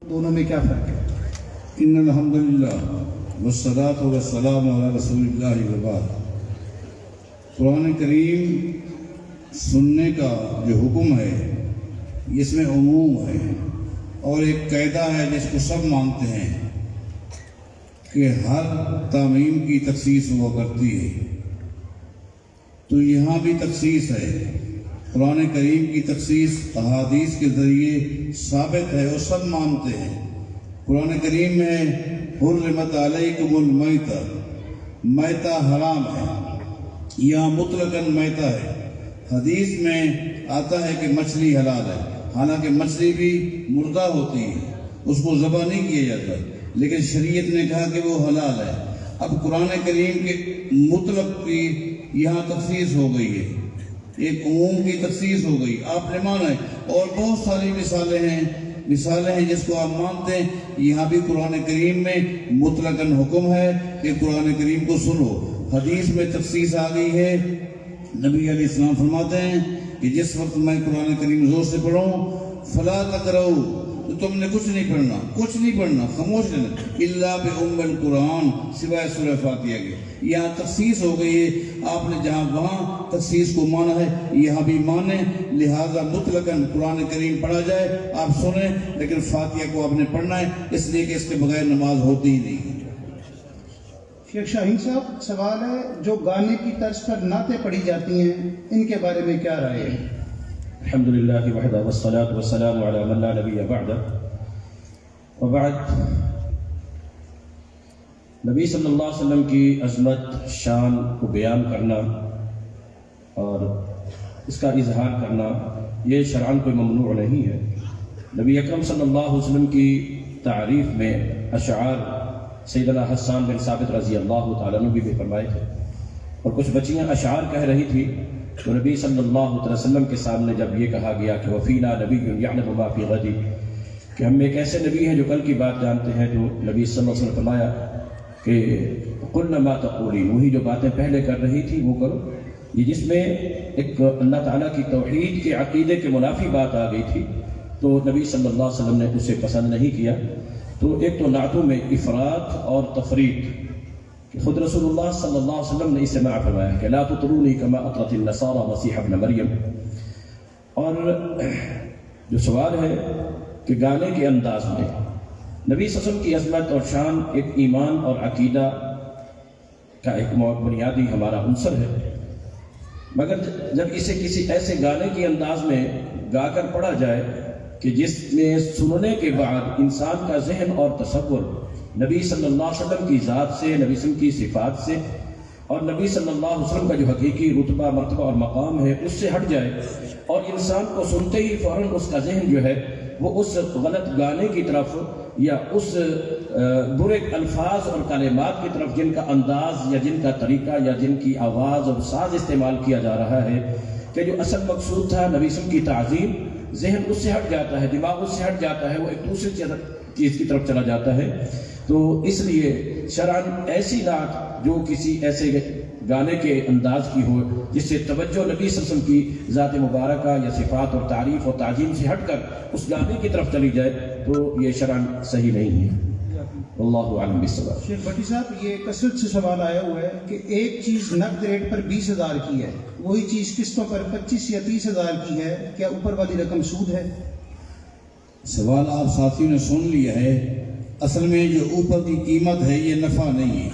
دونوں میں کیا فرق ہے؟ ان الحمدللہ والصلاۃ والسلام علی رسول اللہ وبعد۔ قرآن کریم سننے کا جو حکم ہے اس میں عموم ہے اور ایک قاعدہ ہے جس کو سب مانتے ہیں کہ ہر تعمیم کی تخصیص ہوا کرتی ہے، تو یہاں بھی تخصیص ہے۔ قرآن کریم کی تخصیص احادیث کے ذریعے ثابت ہے اور سب مانتے ہیں۔ قرآن کریم میں حرمت علیکم المیتہ، میتہ حرام ہے، یہاں مطلقاً میتہ ہے۔ حدیث میں آتا ہے کہ مچھلی حلال ہے، حالانکہ مچھلی بھی مردہ ہوتی ہے، اس کو ذبح نہیں کیا جاتا، لیکن شریعت نے کہا کہ وہ حلال ہے۔ اب قرآن کریم کے مطلق کی یہاں تخصیص ہو گئی ہے، ایک عموم کی تخصیص ہو گئی، آپ نے مانا ہے۔ اور بہت ساری مثالیں ہیں جس کو آپ مانتے ہیں۔ یہاں بھی قرآن کریم میں مطلقاً حکم ہے کہ قرآن کریم کو سنو۔ حدیث میں تخصیص آ گئی ہے، نبی علیہ السلام فرماتے ہیں کہ جس وقت میں قرآن کریم زور سے پڑھوں فلا تقرؤ، تو تم نے کچھ نہیں پڑھنا، خاموش رہنا، الا بأم القرآن، سوائے سورہ فاتحہ کے۔ یہاں تخصیص ہو گئی ہے، آپ نے جہاں وہاں تخصیص کو مانا ہے یہاں بھی مانیں، لہذا مطلقاً قرآن کریم پڑھا جائے، آپ سنیں، لیکن فاتحہ کو آپ نے پڑھنا ہے، اس لیے کہ اس کے بغیر نماز ہوتی ہی نہیں۔ شیخ شاہین صاحب، سوال ہے جو گانے کی طرز پر نعتیں پڑھی جاتی ہیں ان کے بارے میں کیا رائے ہے؟ الحمدللہ وحدہ والصلاة والسلام علی من لا نبی بعدہ، وبعد۔ نبی صلی اللہ علیہ وسلم کی عظمت شان کو بیان کرنا اور اس کا اظہار کرنا یہ شرعاً کوئی ممنوع نہیں ہے۔ نبی اکرم صلی اللہ علیہ وسلم کی تعریف میں اشعار سیدنا حسان بن ثابت رضی اللہ تعالیٰ عنہ بھی فرمائے تھے، اور کچھ بچیاں اشعار کہہ رہی تھی، تو نبی صلی اللہ علیہ وسلم کے سامنے جب یہ کہا گیا کہ وفینا نبی یعلم ما فی غد، کہ ہم ایک ایسے نبی ہیں جو کل کی بات جانتے ہیں، تو نبی صلی اللہ علیہ وسلم نے فرمایا کہ قلنا ما تقولین، وہی جو باتیں پہلے کر رہی تھی وہ کرو۔ یہ جس میں ایک اللہ تعالیٰ کی توحید کے عقیدے کے منافی بات آ گئی تھی، تو نبی صلی اللہ علیہ وسلم نے اسے پسند نہیں کیا۔ تو ایک تو نعتوں میں افراط اور تفریط، خود رسول اللہ صلی اللہ علیہ وسلم نے اسے منع فرمایا کہ لا تطرونی کما اطرت النصارى مسیح ابن مریم۔ اور جو سوال ہے کہ گانے کے انداز میں نبی صلی اللہ علیہ وسلم کی عظمت اور شان ایک ایمان اور عقیدہ کا ایک بنیادی ہمارا عنصر ہے، مگر جب اسے کسی ایسے گانے کے انداز میں گا کر پڑھا جائے کہ جس میں سننے کے بعد انسان کا ذہن اور تصور نبی صلی اللہ علیہ وسلم کی ذات سے، نبی صلی اللہ علیہ وسلم کی صفات سے اور نبی صلی اللہ علیہ وسلم کا جو حقیقی رتبہ، مرتبہ اور مقام ہے اس سے ہٹ جائے، اور انسان کو سنتے ہی فوراً اس کا ذہن جو ہے وہ اس غلط گانے کی طرف یا اس برے الفاظ اور کلمات کی طرف جن کا انداز یا جن کا طریقہ یا جن کی آواز اور ساز استعمال کیا جا رہا ہے، کہ جو اصل مقصود تھا نبی صلی اللہ علیہ وسلم کی تعظیم، ذہن اس سے ہٹ جاتا ہے، دماغ اس سے ہٹ جاتا ہے، وہ ایک دوسری چیز کی طرف چلا جاتا ہے۔ تو اس لیے شرعاً ایسی نعت جو کسی ایسے گانے کے انداز کی ہو جس سے توجہ نبی صلی اللہ علیہ وسلم کی ذات مبارکہ یا صفات اور تعریف اور تعظیم سے ہٹ کر اس گانے کی طرف چلی جائے، تو یہ شرعاً صحیح نہیں ہے۔ اللہ عالم بالصواب۔ شیخ بھٹی صاحب، یہ کثرت سے سوال آیا ہوا ہے کہ ایک چیز نقد ریٹ پر 20,000 کی ہے، وہی چیز قسطوں پر 25 یا 30,000 کی ہے، کیا اوپر والی رقم سود ہے؟ سوال آپ ساتھیوں نے سن لیا ہے۔ اصل میں جو اوپر کی قیمت ہے یہ نفع نہیں ہے،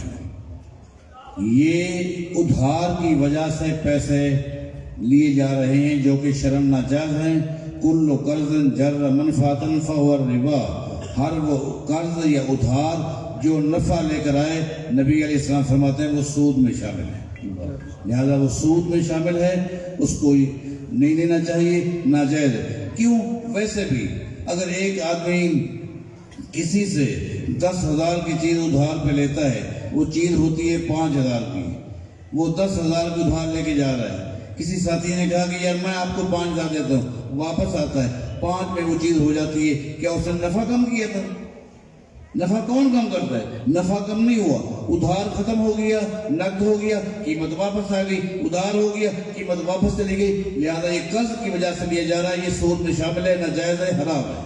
یہ ادھار کی وجہ سے پیسے لیے جا رہے ہیں جو کہ شرعاً ناجائز ہیں۔ کل قرض جر منفعۃ فہو الربا، ہر وہ قرض یا ادھار جو نفع لے کر آئے، نبی علیہ السلام فرماتے ہیں وہ سود میں شامل ہے، لہذا وہ سود میں شامل ہے، اس کو نہیں لینا چاہیے، ناجائز ہے۔ کیوں؟ ویسے بھی اگر ایک آدمی کسی سے 10,000 کی چیز ادھار پہ لیتا ہے، وہ چیز ہوتی ہے 5,000 کی، وہ 10,000 کی ادھار لے کے جا رہا ہے، کسی ساتھی نے کہا کہ یار میں آپ کو 5,000 دیتا ہوں، واپس آتا ہے 5 میں وہ چیز ہو جاتی ہے، کیا اس نے نفع کم کیا تھا؟ نفع کون کم کرتا ہے؟ نفع کم نہیں ہوا، ادھار ختم ہو گیا، نقد ہو گیا، قیمت واپس آ گئی، ادھار ہو گیا، قیمت واپس چلی گئی، لہذا یہ قرض کی وجہ سے لیا جا رہا ہے، یہ سود میں شامل ہے، ناجائز ہے، حرام ہے۔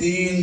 3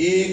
1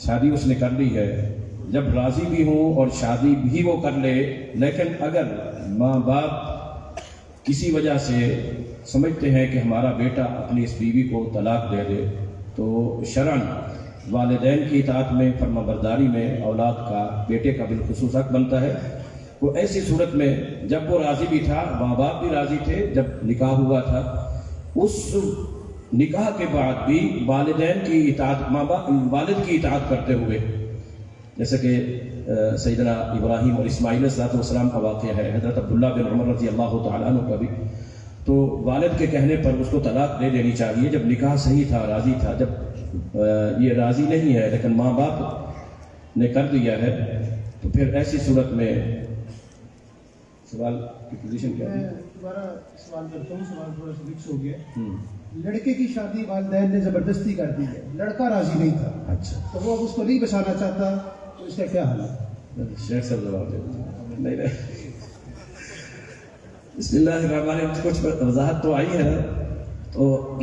شادی اس نے کر لی ہے، جب راضی بھی ہوں اور شادی بھی وہ کر لے، لیکن اگر ماں باپ کسی وجہ سے سمجھتے ہیں کہ ہمارا بیٹا اپنی اس بیوی کو طلاق دے دے، تو شرعاً والدین کی اطاعت میں، فرما برداری میں اولاد کا، بیٹے کا بالخصوص حق بنتا ہے۔ وہ ایسی صورت میں جب وہ راضی بھی تھا، ماں باپ بھی راضی تھے، جب نکاح ہوا تھا، اس نکاح کے بعد بھی والدین کی اطاعت، ماں باپ والد کی اطاعت کرتے ہوئے، جیسے کہ سیدنا ابراہیم اور اسماعیل علیہ السلام کا واقعہ ہے، حضرت عبداللہ بن عمر رضی اللہ تعالیٰ عنہ کا بھی، تو والد کے کہنے پر اس کو طلاق دے دینی چاہیے جب نکاح صحیح تھا، راضی تھا۔ جب یہ راضی نہیں ہے لیکن ماں باپ نے کر دیا ہے، تو پھر ایسی صورت میں سوال کی پوزیشن کیا ہے؟ میں دوبارہ سوال کرتا ہوں، سوال تھوڑا سا مکس ہو گیا۔ لڑکے کی شادی والدین نے زبردستی کر دی ہے، لڑکا راضی نہیں تھا، اچھا، تو وہ اب اس کو نہیں بچانا چاہتا، تو اس کا کیا حل ہے؟ شیخ صاحب جواب دے نہیں نہیں بسم اللہ الرحمن الرحیم، کچھ وضاحت تو آئی ہے۔ تو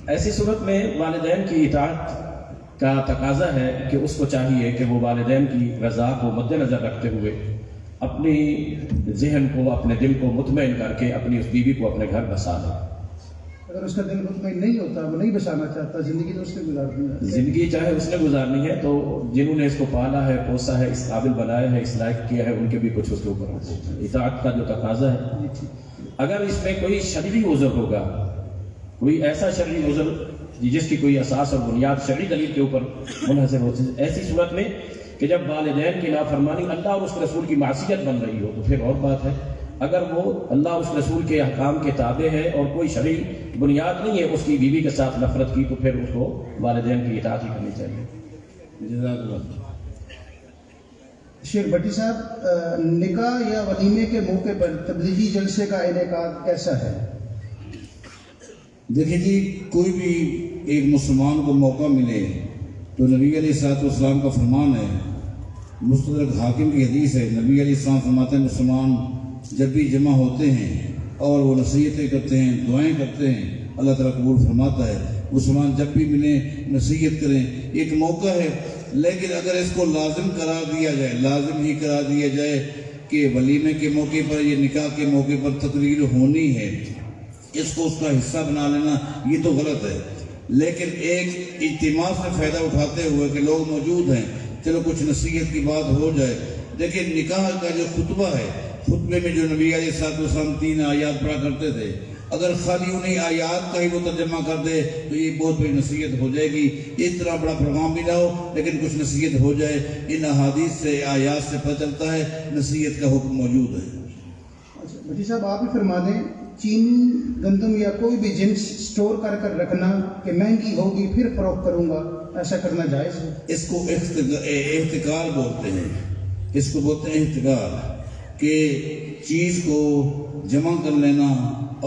ایسی صورت میں والدین کی اطاعت کا تقاضا ہے کہ اس کو چاہیے کہ وہ والدین کی رضا کو مد نظر رکھتے ہوئے اپنی ذہن کو، اپنے دل کو مطمئن کر کے اپنی اس بیوی کو اپنے گھر بسا لے۔ اگر اس کا دل مطمئن نہیں ہوتا، وہ نہیں بچانا چاہتا، زندگی تو اس نے گزارنی ہے، زندگی چاہے اس نے گزارنی ہے، تو جنہوں نے اس کو پالا ہے، پوسا ہے، اس قابل بنایا ہے، اس لائق کیا ہے، ان کے بھی کچھ اس کے اوپر اطاعت کا جو تقاضا ہے۔ اگر اس میں کوئی شرعی عذر ہوگا، کوئی ایسا شرعی عذر جس کی کوئی اساس اور بنیاد شرعی دلیل کے اوپر منحصر ہوتی ہے، ایسی صورت میں کہ جب والدین کی نافرمانی اللہ اور اس کے رسول کی معصیت بن رہی ہو، تو پھر اور بات ہے۔ اگر وہ اللہ اور اس رسول کے احکام کے تابع ہے اور کوئی شرعی بنیاد نہیں ہے اس کی بیوی کے ساتھ نفرت کی، تو پھر اس کو والدین کی اطاعت ہی کرنی چاہیے۔ جزاک اللہ۔ شیخ بھٹی صاحب، نکاح یا ولیمے کے موقع پر تبلیغی جلسے کا انعقاد کیسا ہے؟ دیکھیں جی، کوئی بھی ایک مسلمان کو موقع ملے تو نبی علیہ الصلوۃ والسلام کا فرمان ہے، مستدرک حاکم کی حدیث ہے، نبی علیہ السلام فرماتے ہیں مسلمان جب بھی جمع ہوتے ہیں اور وہ نصیحتیں کرتے ہیں، دعائیں کرتے ہیں، اللہ تعالیٰ قبول فرماتا ہے۔ مسلمان جب بھی ملیں نصیحت کریں، ایک موقع ہے، لیکن اگر اس کو لازم قرار دیا جائے، لازم ہی قرار دیا جائے کہ ولیمے کے موقع پر یا نکاح کے موقع پر تقریر ہونی ہے، اس کو اس کا حصہ بنا لینا، یہ تو غلط ہے۔ لیکن ایک اجتماع سے فائدہ اٹھاتے ہوئے کہ لوگ موجود ہیں، چلو کچھ نصیحت کی بات ہو جائے۔ دیکھیں نکاح کا جو خطبہ ہے، خطبے میں جو نبی علیہ الصلوۃ والسلام 3 آیات پڑھا کرتے تھے، اگر خالی انہیں آیات کا ہی وہ ترجمہ کر دے تو یہ بہت بڑی نصیحت ہو جائے گی۔ اس طرح بڑا پروگرام بھی نہ ہو، لیکن کچھ نصیحت ہو جائے۔ ان احادیث سے، آیات سے پتہ چلتا ہے نصیحت کا حکم موجود ہے۔ اچھا بھٹی صاحب، آپ ہی فرما دیں، چینی، گندم یا کوئی بھی جنس سٹور کر کر رکھنا کہ مہنگی ہوگی پھر فروخت کروں گا، ایسا کرنا جائز ہے؟ اس کو احتکار بولتے ہیں، اس کو بولتے ہیں احتکار، کہ چیز کو جمع کر لینا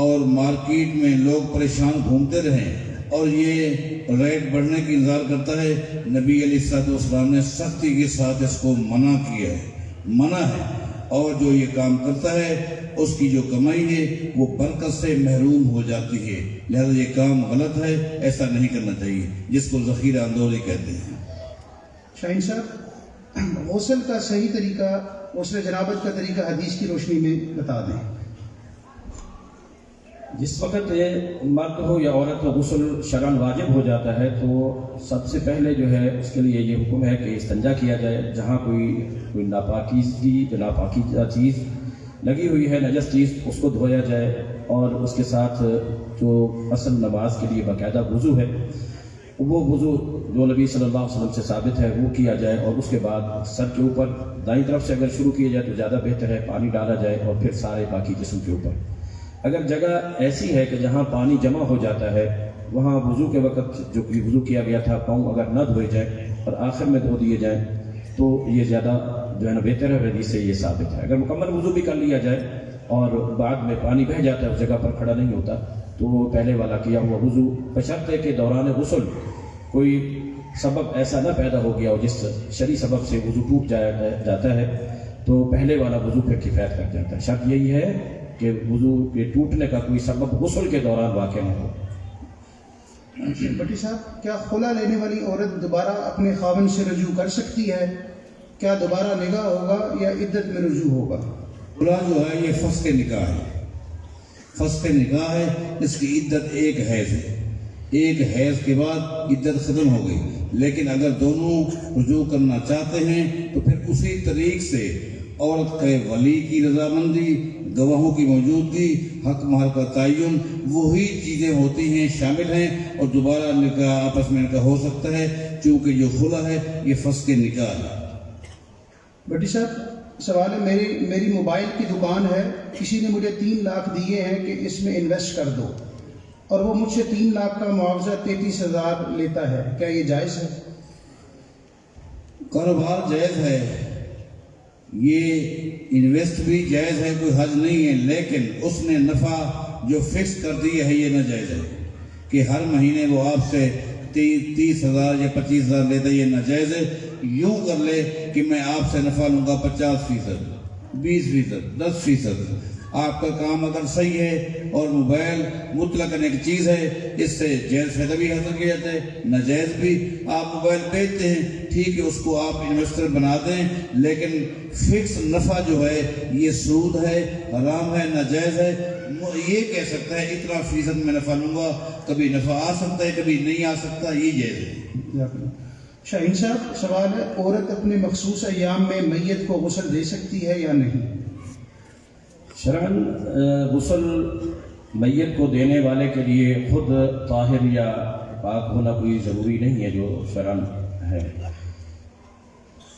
اور مارکیٹ میں لوگ پریشان گھومتے رہیں اور یہ ریٹ بڑھنے کی انتظار کرتا ہے۔ نبی علیہ الصلوۃ والسلام نے سختی کے ساتھ اس کو منع کیا ہے، منع ہے، اور جو یہ کام کرتا ہے اس کی جو کمائی ہے وہ برکت سے محروم ہو جاتی ہے، لہذا یہ کام غلط ہے، ایسا نہیں کرنا چاہیے، جس کو ذخیرہ اندوزی کہتے ہیں۔ شاہین صاحب، غسل کا صحیح طریقہ، غسل جنابت کا طریقہ حدیث کی روشنی میں بتا دیں۔ جس وقت مرد ہو یا عورت ہو غسل شرعاً واجب ہو جاتا ہے، تو سب سے پہلے جو ہے اس کے لیے یہ حکم ہے کہ استنجا کیا جائے۔ جہاں کوئی ناپاکیزہ چیز لگی ہوئی ہے، نجس چیز، اس کو دھویا جائے، اور اس کے ساتھ جو اصل نماز کے لیے باقاعدہ وضو ہے، وہ وضو جو نبی صلی اللہ علیہ وسلم سے ثابت ہے وہ کیا جائے، اور اس کے بعد سر کے اوپر دائیں طرف سے اگر شروع کیا جائے تو زیادہ بہتر ہے، پانی ڈالا جائے اور پھر سارے باقی جسم کے اوپر۔ اگر جگہ ایسی ہے کہ جہاں پانی جمع ہو جاتا ہے، وہاں وضو کے وقت جو وضو کیا گیا تھا پاؤں اگر نہ دھوئے جائیں اور آخر میں دھو دیے جائیں تو یہ زیادہ جو ہے نا بہتر ہے، حدیث سے یہ ثابت ہے۔ اگر مکمل وضو بھی کر لیا جائے اور بعد میں پانی بہہ جاتا ہے، اس جگہ پر کھڑا نہیں ہوتا، تو وہ پہلے والا کیا ہوا وضو، بشرطے کہ دوران غسل کوئی سبب ایسا نہ پیدا ہو گیا ہو جس شرعی سبب سے وضو ٹوٹ جاتا ہے، تو پہلے والا وضو پھر کفایت کر جاتا ہے۔ شرط یہی ہے کہ وضو کے ٹوٹنے کا کوئی سبب غسل کے دوران واقع نہ ہو۔ بٹی صاحب، کیا خلا لینے والی عورت دوبارہ اپنے خاوند سے رجوع کر سکتی ہے؟ کیا دوبارہ نکاح ہوگا یا عدت میں رجوع ہوگا؟ خلا جو ہے یہ فسخ نکاح ہے، فسخ نکاح ہے، اس کی عدت ایک حیض ہے، ایک حیض کے بعد عدت ختم ہو گئی۔ لیکن اگر دونوں رجوع کرنا چاہتے ہیں تو پھر اسی طریق سے عورت کے ولی کی رضامندی، گواہوں کی موجودگی، حق مہر کا تعین، وہی چیزیں ہوتی ہیں، شامل ہیں، اور دوبارہ نکاح آپس میں نکاح ہو سکتا ہے، چونکہ جو خلا ہے یہ فسخ نکاح ہے۔ بٹی صاحب، سوال ہے، میری موبائل کی دکان ہے، کسی نے مجھے 3 لاکھ دیے ہیں کہ اس میں انویسٹ کر دو، اور وہ مجھ سے 3 لاکھ کا معاوضہ 33,000 لیتا ہے، کیا یہ جائز ہے؟ کاروبار جائز ہے، یہ انویسٹ بھی جائز ہے، کوئی حج نہیں ہے، لیکن اس نے نفع جو فکس کر دی ہے یہ ناجائز ہے کہ ہر مہینے وہ آپ سے 30,000 یا 25,000 لیتا ہے، یہ ناجائز ہے۔ یوں کر لے کہ میں آپ سے نفع لوں گا 50%، 20%، 10%۔ آپ کا کام اگر صحیح ہے اور موبائل مطلقاً ایک چیز ہے، اس سے جائز فائدہ بھی حاصل کیا جاتا ہے، ناجائز بھی۔ آپ موبائل بیچتے ہیں، ٹھیک ہے، اس کو آپ انویسٹر بنا دیں، لیکن فکس نفع جو ہے یہ سود ہے، حرام ہے، ناجائز ہے۔ یہ کہہ سکتا ہے اتنا فیصد میں نفع لوں گا، کبھی نفع آ سکتا ہے، کبھی نہیں آ سکتا، یہ جائز ہے۔ شاہین صاحب، سوال ہے، عورت اپنے مخصوص ایام میں میت کو غسل دے سکتی ہے یا نہیں؟ شرعاً غسل میت کو دینے والے کے لیے خود طاہر یا پاک ہونا کوئی ضروری نہیں ہے، جو شرعاً ہے۔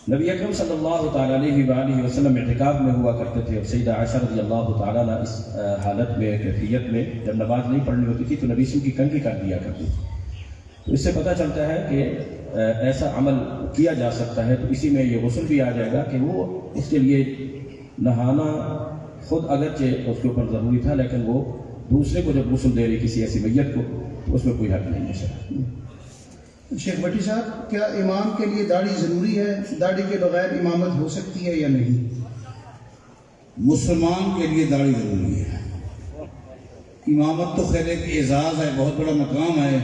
نبی اکرم صلی اللہ تعالیٰ علیہ وآلہ وسلم اعتکاف میں ہوا کرتے تھے، اور سیدہ عائشہ رضی اللہ تعالیٰ عنہ اس حالت میں، کیفیت میں، جب نماز نہیں پڑھنی ہوتی تھی تو نبی صلی کی کنگھی کر دیا کرتی تھی۔ تو اس سے پتہ چلتا ہے کہ ایسا عمل کیا جا سکتا ہے، تو اسی میں یہ غسل بھی آ جائے گا کہ وہ اس کے لیے نہانا خود اگرچہ اس کے اوپر ضروری تھا، لیکن وہ دوسرے کو جب غسل دے رہی کسی ایسی میت کو، تو اس میں کوئی حق نہیں ہے۔ شیخ بٹی صاحب، کیا امام کے لیے داڑھی ضروری ہے؟ داڑھی کے بغیر امامت ہو سکتی ہے یا نہیں؟ مسلمان کے لیے داڑھی ضروری ہے۔ امامت تو خیر ایک اعزاز ہے، بہت بڑا مقام ہے،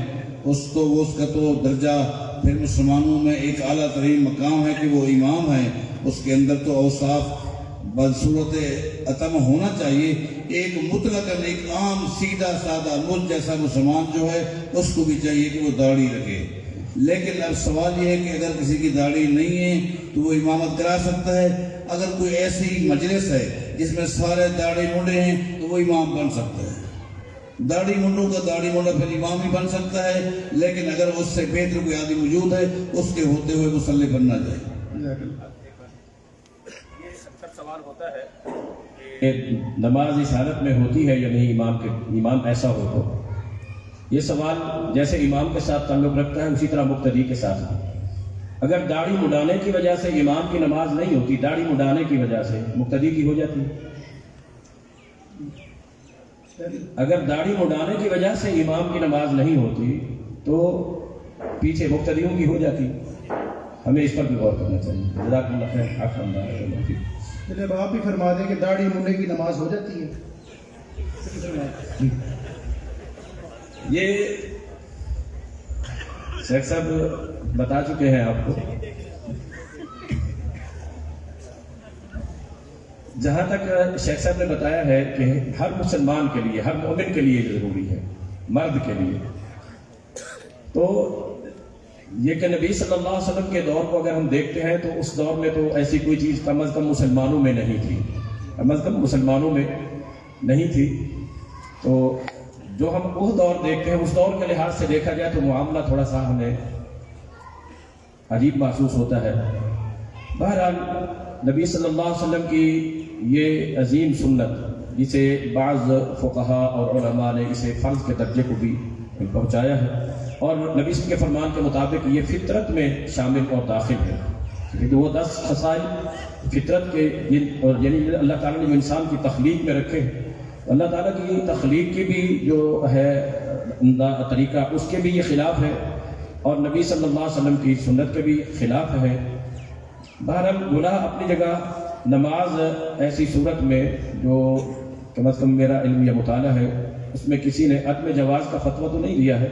اس کا تو درجہ پھر مسلمانوں میں ایک اعلیٰ ترین مقام ہے کہ وہ امام ہے، اس کے اندر تو اوصاف بدصورت اتم ہونا چاہیے۔ ایک مطلقاً ایک عام سیدھا سادہ مجھ جیسا مسلمان جو ہے اس کو بھی چاہیے کہ وہ داڑھی رکھے، لیکن اب سوال یہ ہے کہ اگر کسی کی داڑھی نہیں ہے تو وہ امامت کرا سکتا ہے۔ اگر کوئی ایسی مجلس ہے جس میں سارے داڑھی منڈے ہیں تو وہ امام بن سکتا ہے، داڑھی منڈوں کا داڑھی منڈا پھر امام ہی بن سکتا ہے، لیکن اگر اس سے بہتر کوئی آدمی موجود ہے اس کے ہوتے ہوئے مصلی بننا چاہیے۔ سوال ہوتا ہے کہ نماز اس حالت میں ہوتی ہے یا نہیں، امام ایسا ہو تو یہ سوال جیسے امام کے ساتھ تعلق رکھتا ہے اسی طرح مقتدی کے ساتھ بھی۔ اگر داڑھی مڈانے کی وجہ سے امام کی نماز نہیں ہوتی، داڑھی مڈانے کی وجہ سے مقتدی کی ہو جاتی ہے۔ اگر داڑھی مڈانے کی وجہ سے امام کی نماز نہیں ہوتی تو پیچھے مقتدیوں کی ہو جاتی۔ ہمیں اس پر بھی غور کرنا چاہیے۔ جزاکم اللہ خیر۔ آپ فرمائیں۔ جناب آپ بھی فرما دیں کہ داڑھی منڈے کی نماز ہو جاتی ہے؟ یہ شیخ صاحب بتا چکے ہیں آپ کو۔ جہاں تک شیخ صاحب نے بتایا ہے کہ ہر مسلمان کے لیے، ہر مومن کے لیے ضروری ہے، مرد کے لیے، تو یہ کہ نبی صلی اللہ علیہ وسلم کے دور کو اگر ہم دیکھتے ہیں تو اس دور میں تو ایسی کوئی چیز کم از کم مسلمانوں میں نہیں تھی، کم از کم مسلمانوں میں نہیں تھی۔ تو جو ہم وہ دور دیکھتے ہیں اس دور کے لحاظ سے دیکھا جائے تو معاملہ تھوڑا سا ہمیں عجیب محسوس ہوتا ہے۔ بہرحال نبی صلی اللہ علیہ وسلم کی یہ عظیم سنت، جسے بعض فقہاء اور علماء نے اسے فرض کے درجے کو بھی پہنچایا ہے، اور نبی صلی اللہ علیہ وسلم کے فرمان کے مطابق یہ فطرت میں شامل اور داخل ہے، کیونکہ وہ 10 خصائل فطرت کے اور یعنی اللہ تعالیٰ نے جو انسان کی تخلیق میں رکھے، اللہ تعالیٰ کی تخلیق کی بھی جو ہے طریقہ اس کے بھی یہ خلاف ہے، اور نبی صلی اللہ علیہ وسلم کی سنت کے بھی خلاف ہے۔ بہرحال گناہ اپنی جگہ، نماز ایسی صورت میں جو کم از کم میرا علم یا مطالعہ ہے اس میں کسی نے عدم جواز کا فتویٰ تو نہیں دیا ہے،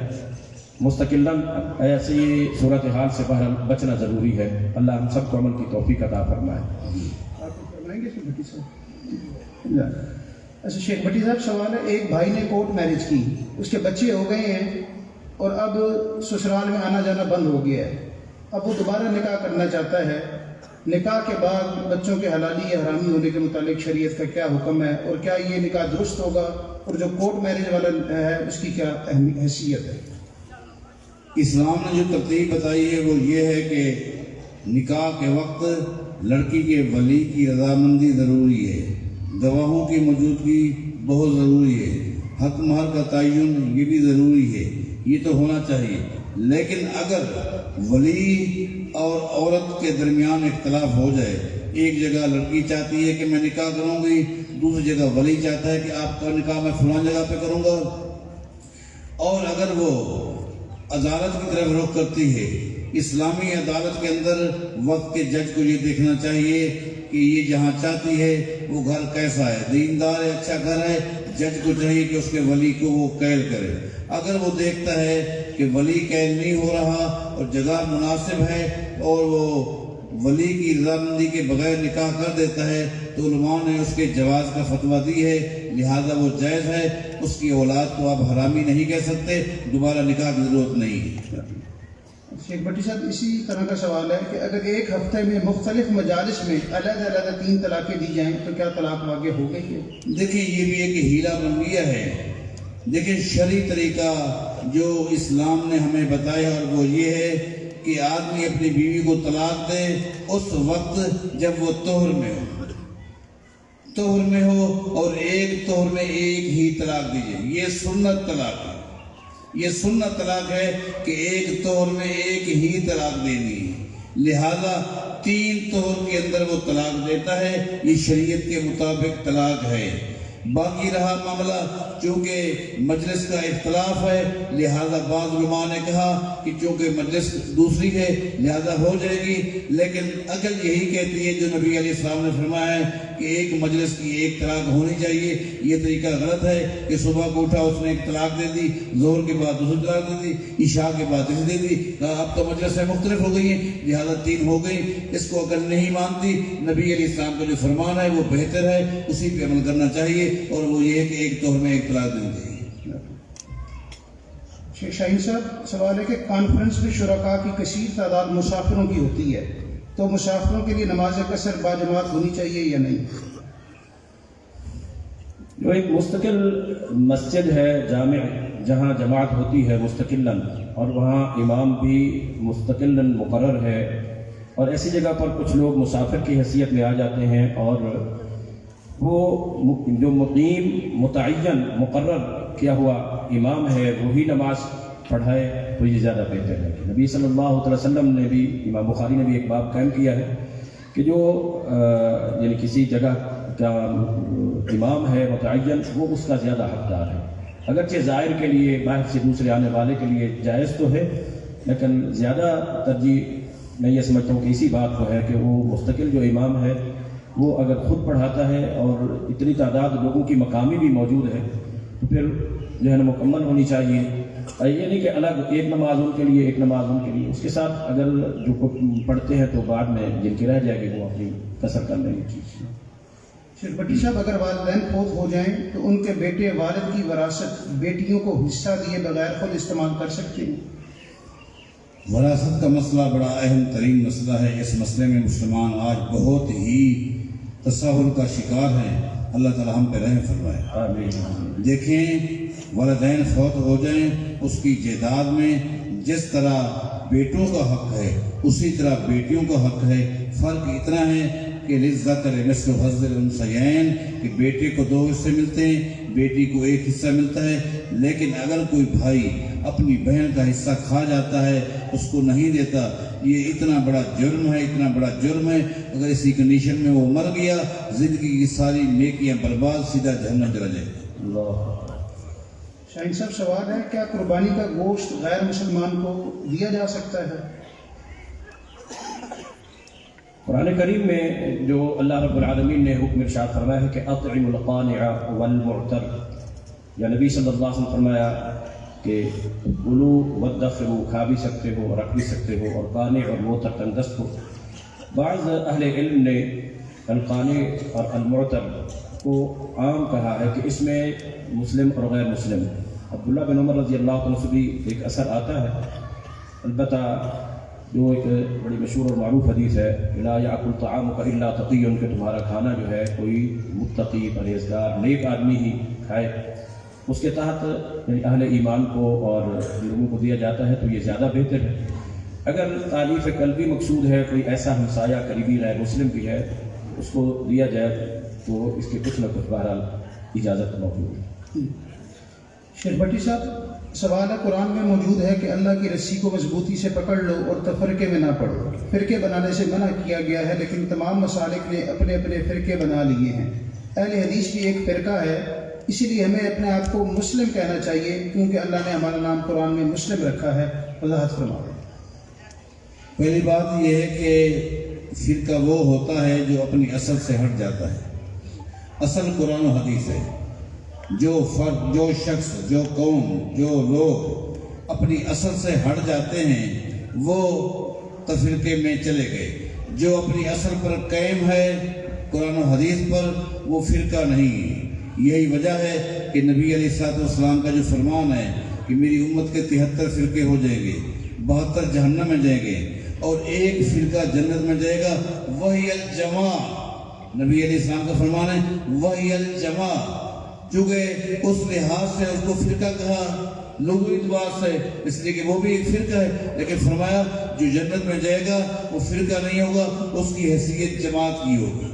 مستقلاً ایسی صورتحال سے بچنا ضروری ہے. اللہ ہم سب کو عمل کی توفیق عطا فرمائے. آپ فرمائیں گے بھٹی صاحب؟ اچھا شیخ بھٹی صاحب سوال ہے، ایک بھائی نے کورٹ میرج کی، اس کے بچے ہو گئے ہیں اور اب سسرال میں آنا جانا بند ہو گیا ہے. اب وہ دوبارہ نکاح کرنا چاہتا ہے. نکاح کے بعد بچوں کے حلالی یا حرامی ہونے کے متعلق شریعت کا کیا حکم ہے، اور کیا یہ نکاح درست ہوگا، اور جو کورٹ میرج والا ہے اس کی کیا حیثیت ہے؟ اسلام نے جو ترتیب بتائی ہے وہ یہ ہے کہ نکاح کے وقت لڑکی کے ولی کی رضامندی ضروری ہے، گواہوں کی موجودگی بہت ضروری ہے، حق مہر کا تعین یہ بھی ضروری ہے، یہ تو ہونا چاہیے. لیکن اگر ولی اور عورت کے درمیان اختلاف ہو جائے، ایک جگہ لڑکی چاہتی ہے کہ میں نکاح کروں گی، دوسری جگہ ولی چاہتا ہے کہ آپ کا نکاح میں فلاں جگہ پہ کروں گا، اور اگر وہ عدالت کی طرف رخ کرتی ہے، اسلامی عدالت کے اندر وقت کے جج کو یہ دیکھنا چاہیے کہ یہ جہاں چاہتی ہے وہ گھر کیسا ہے، دیندار ہے، اچھا گھر ہے. جج کو چاہیے کہ اس کے ولی کو وہ قید کرے. اگر وہ دیکھتا ہے کہ ولی قید نہیں ہو رہا اور جگہ مناسب ہے اور وہ ولی کی رضامندی کے بغیر نکاح کر دیتا ہے، تو علماء نے اس کے جواز کا فتویٰ دی ہے، لہذا وہ جائز ہے. اس کی اولاد کو آپ حرامی نہیں کہہ سکتے، دوبارہ نکاح کی ضرورت نہیں ہے. شیخ بھٹی صاحب اسی طرح کا سوال ہے کہ اگر ایک ہفتے میں مختلف مجالس میں علیحدہ علیحدہ 3 طلاقیں دی جائیں تو کیا طلاق واقع ہو گئی ہے؟ دیکھیں یہ بھی ایک ہیلا بن گیا ہے. دیکھیں شرعی طریقہ جو اسلام نے ہمیں بتایا اور وہ یہ ہے کہ آدمی اپنی بیوی کو طلاق دے اس وقت جب وہ طہر میں ہو اور ایک طہر میں ایک ہی طلاق دیجیے. یہ سنت طلاق ہے. یہ سنت طلاق ہے کہ ایک طہر میں ایک ہی طلاق دینی ہے، لہذا 3 طہر کے اندر وہ طلاق دیتا ہے. یہ شریعت کے مطابق طلاق ہے. باقی رہا معاملہ چونکہ مجلس کا اختلاف ہے، لہذا بعض علماء نے کہا کہ چونکہ مجلس دوسری ہے لہذا ہو جائے گی. لیکن عقل یہی کہتی ہے جو نبی علیہ السلام نے فرمایا ہے کہ ایک مجلس کی ایک طلاق ہونی چاہیے. یہ طریقہ غلط ہے کہ صبح کو اٹھا اس نے ایک طلاق دے دی، ظہر کے بعد دوسری طلاق دے دی، عشاء کے بعد تیسری دے دی. اب تو مجلسیں مختلف ہو گئی ہیں لہذا 3 ہو گئی. اس کو عقل نہیں مانتی. نبی علیہ السلام کا جو فرمان ہے وہ بہتر ہے، اسی پہ عمل کرنا چاہیے، اور وہ یہ ہے کہ ایک طہر میں ایک طلاق دینی چاہیے. شیخ شاہین صاحب سوال ہے کہ کانفرنس میں شرکاء کی کثیر تعداد مسافروں کی ہوتی ہے، تو مسافروں کے لیے نماز قصر باجماعت ہونی چاہیے یا نہیں؟ جو ایک مستقل مسجد ہے جامع جہاں جماعت ہوتی ہے مستقلاً، اور وہاں امام بھی مستقلاً مقرر ہے، اور ایسی جگہ پر کچھ لوگ مسافر کی حیثیت میں آ جاتے ہیں اور وہ جو مقیم متعین مقرر کیا ہوا امام ہے وہی نماز پڑھائے تو یہ زیادہ بہتر ہے. نبی صلی اللہ علیہ وسلم نے بھی، امام بخاری نے بھی ایک باب قائم کیا ہے کہ جو یعنی کسی جگہ کا امام ہے متعین وہ اس کا زیادہ حقدار ہے. اگرچہ زائر کے لیے، باہر سے دوسرے آنے والے کے لیے جائز تو ہے، لیکن زیادہ ترجیح میں یہ سمجھتا ہوں کہ اسی بات کو ہے کہ وہ مستقل جو امام ہے وہ اگر خود پڑھاتا ہے اور اتنی تعداد لوگوں کی مقامی بھی موجود ہے تو پھر جو ہے نا مکمل ہونی چاہیے. یہ نہیں کہ الگ ایک نماز ان کے لیے ایک نماز ان کے لیے، اس کے ساتھ اگر جو پڑھتے ہیں تو بعد میں جن کی رہ جائے گی وہ اپنی قصر کر لیں گے. شیخ بھٹی صاحب اگر والدین فوت ہو جائیں تو ان کے بیٹے والد کی وراثت بیٹیوں کو حصہ دیے بغیر خود استعمال کر سکتے ہیں؟ وراثت کا مسئلہ بڑا اہم ترین مسئلہ ہے. اس مسئلے میں مسلمان آج بہت ہی تساہل کا شکار ہیں. اللہ تعالی ہم پہ رحم فرمائے. آمین. دیکھیں والدین فوت ہو جائیں اس کی جائیداد میں جس طرح بیٹوں کا حق ہے اسی طرح بیٹیوں کا حق ہے. فرق اتنا ہے کہ للذکر مثل حظ الانثیین کہ بیٹے کو 2 حصے ملتے ہیں، بیٹی کو 1 حصہ ملتا ہے. لیکن اگر کوئی بھائی اپنی بہن کا حصہ کھا جاتا ہے اس کو نہیں دیتا، یہ اتنا بڑا جرم ہے، اتنا بڑا جرم ہے. اگر اسی کنڈیشن میں وہ مر گیا زندگی کی ساری نیکیاں برباد، سیدھا جہنم چلا جائے گا. اللہ. شاہین صاحب سوال ہے کیا قربانی کا گوشت غیر مسلمان کو دیا جا سکتا ہے؟ قرآن کریم میں جو اللہ رب العالمین نے حکم ارشاد فرمایا ہے کہ اطعم القانع والمعتر، یا نبی صلی اللہ علیہ وسلم فرمایا کہ کلو ودخرو، کھا بھی سکتے ہو، رکھ بھی سکتے ہو، اور قانع اور معتر تندرست ہو۔ بعض اہل علم نے القانع اور المعتر کو عام کہا ہے کہ اس میں مسلم اور غیر مسلم، عبداللہ بن عمر رضی اللہ عنہ سے بھی ایک اثر آتا ہے، البتہ جو ایک بڑی مشہور اور معروف حدیث ہے، لا یاکل طعامک الا تقی، کہ تمہارا کھانا جو ہے کوئی متقی، پرہیزگار، نیک آدمی ہی کھائے، اس کے تحت یعنی اہل ایمان کو اور لوگوں کو دیا جاتا ہے، تو یہ زیادہ بہتر ہے۔ اگر تعریف قلبی مقصود ہے، کوئی ایسا ہمسایہ قریبی غیر مسلم بھی ہے، اس کو دیا جائے تو اس کے کچھ نہ کچھ بہرحال اجازت موجود ہے۔ شیخ بھٹی صاحب، سوال ہے، قرآن میں موجود ہے کہ اللہ کی رسی کو مضبوطی سے پکڑ لو اور تفرقے میں نہ پڑو۔ فرقے بنانے سے منع کیا گیا ہے، لیکن تمام مسالک نے اپنے اپنے فرقے بنا لیے ہیں۔ اہل حدیث بھی ایک فرقہ ہے، اسی لیے ہمیں اپنے آپ کو مسلم کہنا چاہیے، کیونکہ اللہ نے ہمارا نام قرآن میں مسلم رکھا ہے۔ وضاحت فرمائیں۔ پہلی بات یہ ہے کہ فرقہ وہ ہوتا ہے جو اپنی اصل سے ہٹ جاتا ہے۔ اصل قرآن و حدیث ہے۔ جو فرد، جو شخص، جو قوم، جو لوگ اپنی اصل سے ہٹ جاتے ہیں وہ تفرقے میں چلے گئے۔ جو اپنی اصل پر قائم ہے، قرآن و حدیث پر، وہ فرقہ نہیں ہے۔ یہی وجہ ہے کہ نبی علیہ الصلوۃ والسلام کا جو فرمان ہے کہ میری امت کے 73 فرقے ہو جائیں گے، 72 جہنم میں جائیں گے اور ایک فرقہ جنت میں جائے گا، وہی الجماع۔ نبی علیہ السلام کا فرمان ہے وہی الجماع، چونکہ اس لحاظ سے اس کو فرقہ کہا، لغوی اعتبار سے، اس لیے کہ وہ بھی ایک فرقہ ہے، لیکن فرمایا جو جنت میں جائے گا وہ فرقہ نہیں ہوگا، اس کی حیثیت جماعت کی ہوگی۔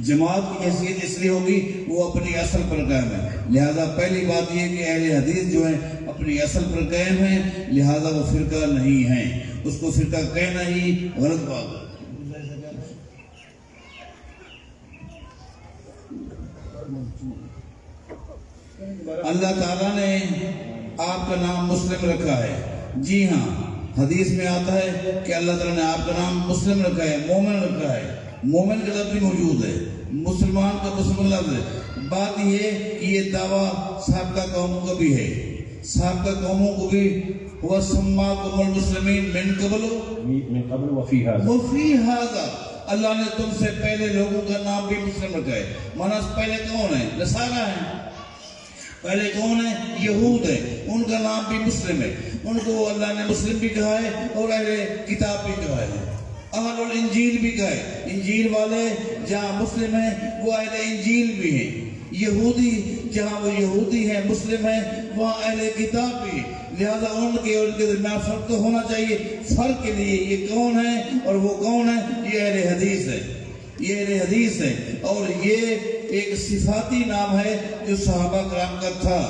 جماعت کی حیثیت اس لیے ہوگی وہ اپنی اصل پر قائم ہے۔ لہذا پہلی بات یہ کہ اہل حدیث جو ہیں اپنی اصل پر قائم ہیں، لہذا وہ فرقہ نہیں ہیں۔ اس کو فرقہ کہنا ہی غلط بات ہے۔ اللہ تعالیٰ نے آپ کا نام مسلم رکھا ہے۔ جی ہاں، حدیث میں آتا ہے کہ اللہ تعالیٰ نے آپ کا نام مسلم رکھا ہے، مومن رکھا ہے۔ مومن کا لفظ بھی موجود ہے، مسلمان کا مسلم لفظ ہے۔ بات یہ ہے کہ یہ دعویٰ سابقہ قوموں کا بھی ہے، سابقہ قوموں کو بھی وَسَمَّاكُمُ الْمُسْلِمِينَ مِنْ قَبْلُ وَفِي هَذَا، اللہ نے تم سے پہلے لوگوں کا نام بھی مسلم رکھا ہے۔ مانا پہلے کون ہے؟ نصارہ ہیں۔ پہلے کون ہے؟ یہود ہے، ان کا نام بھی مسلم ہے، ان کو اللہ نے مسلم بھی کہا ہے اور اہل کتاب بھی کہا ہے، اہل الانجیل بھی کہا ہے۔ انجیل والے جہاں مسلم ہیں وہ اہل انجیل بھی ہیں، یہودی جہاں وہ یہودی ہیں، مسلم ہیں، وہاں اہل کتاب بھی ہیں۔ لہذا ان کے اور ان کے درمیان فرق تو ہونا چاہیے۔ فرق کے لیے یہ کون ہے اور وہ کون ہے؟ یہ اہل حدیث ہے، یہ اہل حدیث ہے، اور یہ ایک صفاتی نام ہے جو صحابہ کرام کا تھا،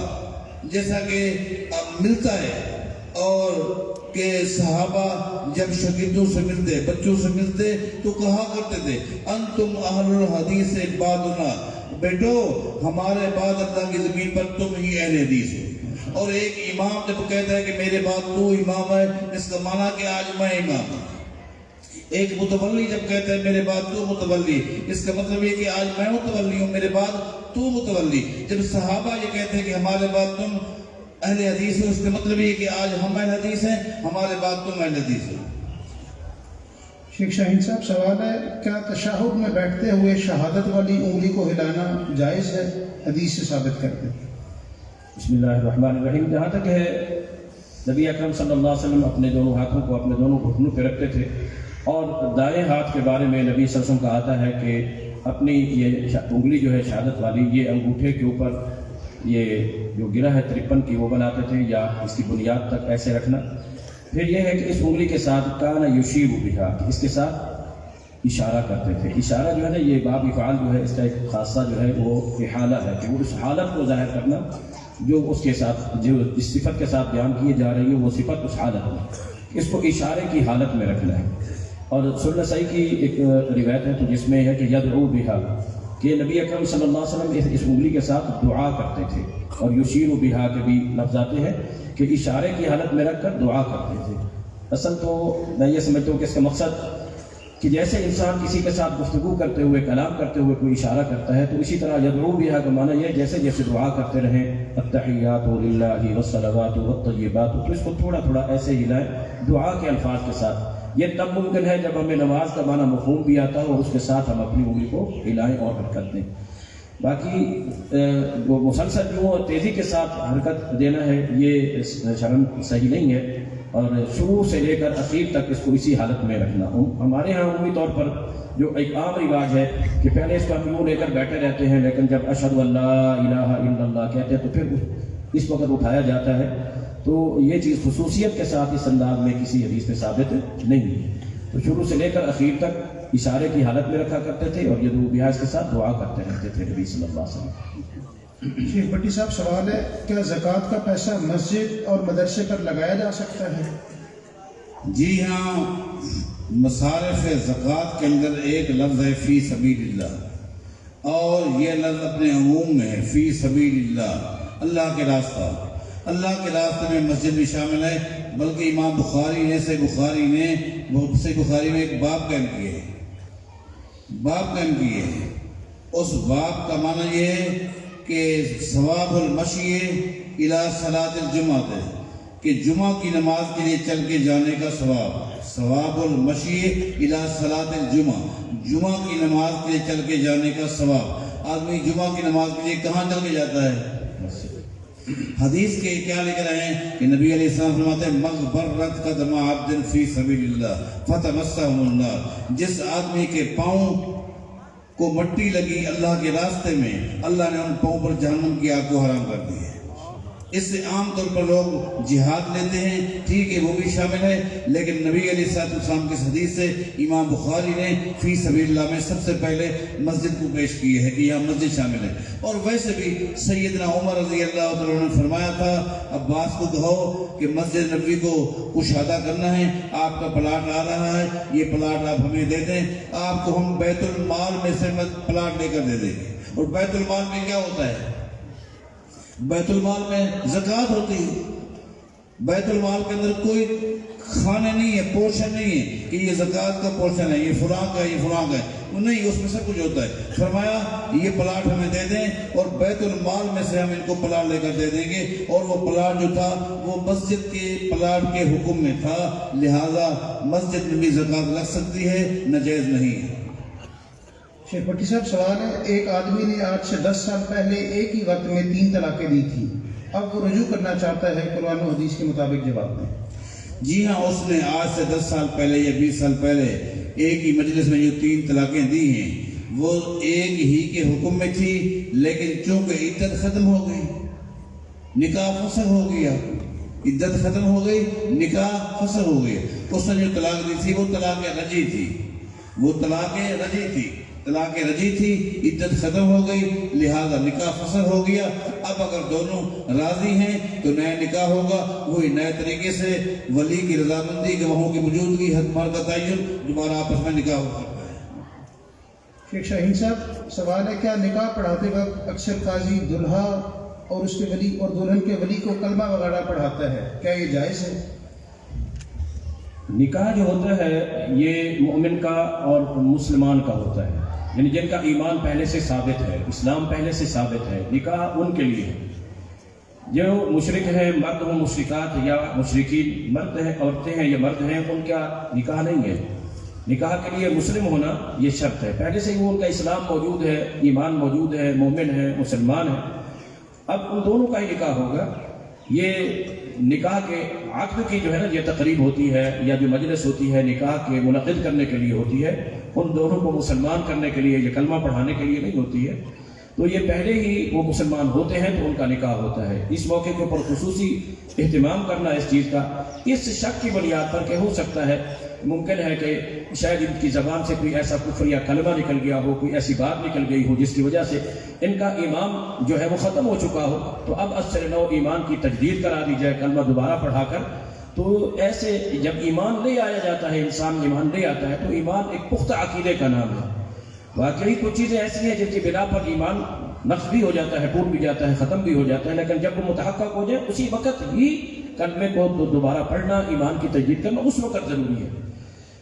جیسا کہ اب ملتا ہے، اور کہ صحابہ جب شاگردوں سے ملتے، بچوں سے ملتے تو کہا کرتے تھے انتم اہل الحدیث بعدنا، بیٹو ہمارے بعد اللہ کی زمین پر تم ہی اہل حدیث ہو۔ اور ایک امام جب کہتا ہے کہ میرے بعد تو امام ہے، اس کا معنی کہ آج میں امام ہوں۔ ایک متولی جب کہتا ہے میرے بعد تو متولی، اس کا مطلب یہ کہ آج میں متولی ہوں، میرے بعد تو متولی۔ جب صحابہ یہ کہتے ہیں کہ ہمارے بعد تم اہل حدیث ہو، اس کا مطلب یہ کہ آج ہم اہل حدیث ہیں، ہمارے بعد تم اہل حدیث ہو۔ شیخ شاہین صاحب، سوال ہے، کیا تشہد میں بیٹھتے ہوئے شہادت والی انگلی کو ہلانا جائز ہے؟ حدیث سے ثابت کرتے ہیں۔ بسم اللہ الرحمن الرحیم۔ جہاں تک ہے نبی اکرم صلی اللہ علیہ وسلم اپنے دونوں ہاتھوں کو اپنے دونوں گھٹنوں پہ رکھتے تھے، اور دائیں ہاتھ کے بارے میں نبی صلی اللہ علیہ وسلم کا آتا ہے کہ اپنی یہ انگلی جو ہے شہادت والی، یہ انگوٹھے کے اوپر یہ جو گرہ ہے 53 کی وہ بناتے تھے، یا اس کی بنیاد تک ایسے رکھنا۔ پھر یہ ہے کہ اس انگلی کے ساتھ کان یشیر بہا، اس کے ساتھ اشارہ کرتے تھے۔ اشارہ جو ہے نا، یہ باب افعال جو ہے، اس کا ایک خاصہ جو ہے وہ احالہ ہے، کہ وہ اس حالت کو ظاہر کرنا جو اس کے ساتھ، جو اس صفت کے ساتھ بیان کی جا رہی ہے، وہ صفت اس حالت میں، اس کو اشارے کی حالت میں رکھنا ہے۔ اور سنن نسائی کی ایک روایت ہے تو جس میں ہے کہ یدعو بہا، کہ نبی اکرم صلی اللہ علیہ وسلم اس انگلی کے ساتھ دعا کرتے تھے، اور یشیر بہا کے بھی لفظ آتے ہیں کہ اشارے کی حالت میں رکھ کر دعا کرتے تھے۔ اصل تو میں یہ سمجھتا ہوں کہ اس کا مقصد کہ جیسے انسان کسی کے ساتھ گفتگو کرتے ہوئے کلام کرتے ہوئے کوئی اشارہ کرتا ہے تو اسی طرح یدعو بہا کا معنی یہ جیسے جیسے دعا کرتے رہیں التحیات للہ والصلوات والطیبات، تو اس کو تھوڑا تھوڑا ایسے ہلائیں دعا کے الفاظ کے ساتھ۔ یہ تب ممکن ہے جب ہمیں نماز کا معنی مفہوم بھی آتا ہو اور اس کے ساتھ ہم اپنی انگلی کو ہلائیں اور حرکت دیں۔ باقی وہ مسلسل یوں اور تیزی کے ساتھ حرکت دینا ہے یہ شرعاً صحیح نہیں ہے، اور شروع سے لے کر اخیر تک اس کو اسی حالت میں رکھنا۔ ہمارے ہاں عمومی طور پر جو ایک عام رواج ہے کہ پہلے اس کو ہم یوں لے کر بیٹھے رہتے ہیں، لیکن جب اشہد ان لا الہ الا اللہ کہتے ہیں تو پھر اس وقت اٹھایا جاتا ہے، تو یہ چیز خصوصیت کے ساتھ اس انداز میں کسی حدیث میں ثابت نہیں ہے۔ تو شروع سے لے کر اخیر تک اشارے کی حالت میں رکھا کرتے تھے اور یدعو بہا کے ساتھ دعا کرتے رہتے تھے نبی صلی اللہ علیہ وسلم۔ شیخ بھٹی صاحب سوال ہے، کیا زکوٰۃ کا پیسہ مسجد اور مدرسے پر لگایا جا سکتا ہے؟ جی ہاں، مصارف زکوٰۃ کے اندر ایک لفظ ہے فی سبیل اللہ، اور یہ لفظ اپنے عموم میں ہے فی سبیل اللہ، اللہ کے راستہ۔ اللہ کے راستے میں مسجد بھی شامل ہے، بلکہ امام بخاری نے صحیح بخاری میں ایک باب قائم کیے ہیں، اس باب کا معنی یہ ہے کہ ثواب المشی الی صلاۃ الجمعہ ہے، کہ جمعہ کی نماز کے لیے چل کے جانے کا ثواب المشی الی صلاۃ الجمعہ، جمعہ کی نماز کے لیے چل کے جانے کا ثواب۔ آدمی جمعہ کی نماز کے لیے کہاں چل کے جاتا ہے؟ حدیث کے کیا لکھ رہے ہیں کہ نبی علیہ السلام فرماتے ہیں مغبرت قدم عبد فی سبیل اللہ فتمسهم النار، جس آدمی کے پاؤں کو مٹی لگی اللہ کے راستے میں، اللہ نے ان پاؤں پر جہنم کی آگ کو حرام کر دی ہے۔ اس سے عام طور پر لوگ جہاد لیتے ہیں، ٹھیک ہے وہ بھی شامل ہے، لیکن نبی علیہ السلام کی حدیث سے امام بخاری نے فی سبیل اللہ میں سب سے پہلے مسجد کو پیش کی ہے کہ یہاں مسجد شامل ہے۔ اور ویسے بھی سیدنا عمر رضی اللہ تعالیٰ عنہ نے فرمایا تھا عباس کو کہو کہ مسجد نبوی کو کشادہ کرنا ہے، آپ کا پلاٹ آ رہا ہے، یہ پلاٹ آپ ہمیں دے دیں، آپ کو ہم بیت المال میں سے پلاٹ لے کر دے دیں گے۔ اور بیت المال میں کیا ہوتا ہے؟ بیت المال میں زکوٰۃ ہوتی ہے، بیت المال کے اندر کوئی کھانے نہیں ہے، پورشن نہیں ہے کہ یہ زکوٰۃ کا پورشن ہے، یہ فلاں کا ہے، یہ فلاں کا ہے، نہیں، اس میں سب کچھ ہوتا ہے۔ فرمایا یہ پلاٹ ہمیں دے دیں اور بیت المال میں سے ہم ان کو پلاٹ لے کر دے دیں گے، اور وہ پلاٹ جو تھا وہ مسجد کے پلاٹ کے حکم میں تھا، لہذا مسجد میں بھی زکوٰۃ لگ سکتی ہے، ناجائز نہیں ہے۔ شیخ بھٹی صاحب سوال ہے، ایک آدمی نے آج سے 10 سال پہلے ایک ہی وقت میں 3 طلاقیں دی تھی، اب وہ رجوع کرنا چاہتا ہے، قرآن و حدیث کے مطابق جواب دیں۔ جی ہاں، اس نے آج سے 10 سال پہلے یا 20 سال پہلے ایک ہی مجلس میں جو 3 طلاقیں دی ہیں وہ ایک ہی کے حکم میں تھی، لیکن چونکہ عدت ختم ہو گئی، نکاح فسخ ہو گیا، عدت ختم ہو گئی، نکاح فسخ ہو گیا، اس نے جو طلاق دی تھی وہ طلاق رجعی تھی، طلاق رجعی تھی، عدت ختم ہو گئی، لہذا نکاح فسخ ہو گیا۔ اب اگر دونوں راضی ہیں تو نیا نکاح ہوگا، وہی نئے طریقے سے ولی کی رضامندی، گواہوں کی موجودگی، حد مہر کا تعین، دوبارہ آپس میں نکاح ہو سکتا ہے۔ شیخ شاہین صاحب سوال ہے، کیا نکاح پڑھاتے وقت اکثر قاضی دلہا اور اس کے ولی اور دلہن کے ولی کو کلمہ وغیرہ پڑھاتا ہے، کیا یہ جائز ہے؟ نکاح جو ہوتا ہے یہ مومن کا اور مسلمان کا ہوتا ہے، یعنی جن کا ایمان پہلے سے ثابت ہے، اسلام پہلے سے ثابت ہے، نکاح ان کے لیے ہے۔ جو مشرک ہیں، مرد ہوں مشرکات یا مشرکین، مرد ہیں عورتیں ہیں یا مرد ہیں، ان کا نکاح نہیں ہے۔ نکاح کے لیے مسلم ہونا یہ شرط ہے، پہلے سے ہی ان کا اسلام موجود ہے، ایمان موجود ہے، مومن ہے، مسلمان ہے، اب ان دونوں کا ہی نکاح ہوگا۔ یہ نکاح کے عقد کی جو ہے نا یہ تقریب ہوتی ہے یا جو مجلس ہوتی ہے نکاح کے منعقد کرنے کے لیے ہوتی ہے، ان دونوں کو مسلمان کرنے کے لیے، یہ کلمہ پڑھانے کے لیے نہیں ہوتی ہے، تو یہ پہلے ہی وہ مسلمان ہوتے ہیں تو ان کا نکاح ہوتا ہے۔ اس موقع کے اوپر خصوصی اہتمام کرنا اس چیز کا، اس شک کی بنیاد پر کہ ہو سکتا ہے، ممکن ہے کہ شاید ان کی زبان سے کوئی ایسا کفر یا کلمہ نکل گیا ہو، کوئی ایسی بات نکل گئی ہو جس کی وجہ سے ان کا ایمان جو ہے وہ ختم ہو چکا ہو، تو اب از سر نو ایمان کی تجدید کرا دی جائے کلمہ دوبارہ پڑھا کر۔ تو ایسے جب ایمان لے آیا جاتا ہے، انسان ایمان لے آتا ہے، تو ایمان ایک پختہ عقیدے کا نام ہے۔ واقعی کچھ چیزیں ایسی ہیں جن کی بنا پر ایمان نقص بھی ہو جاتا ہے، ٹوٹ بھی جاتا ہے، ختم بھی ہو جاتا ہے، لیکن جب وہ متحقق ہو جائے اسی وقت ہی کلمے کو دوبارہ پڑھنا، ایمان کی تجدید کرنا اس وقت ضروری ہے۔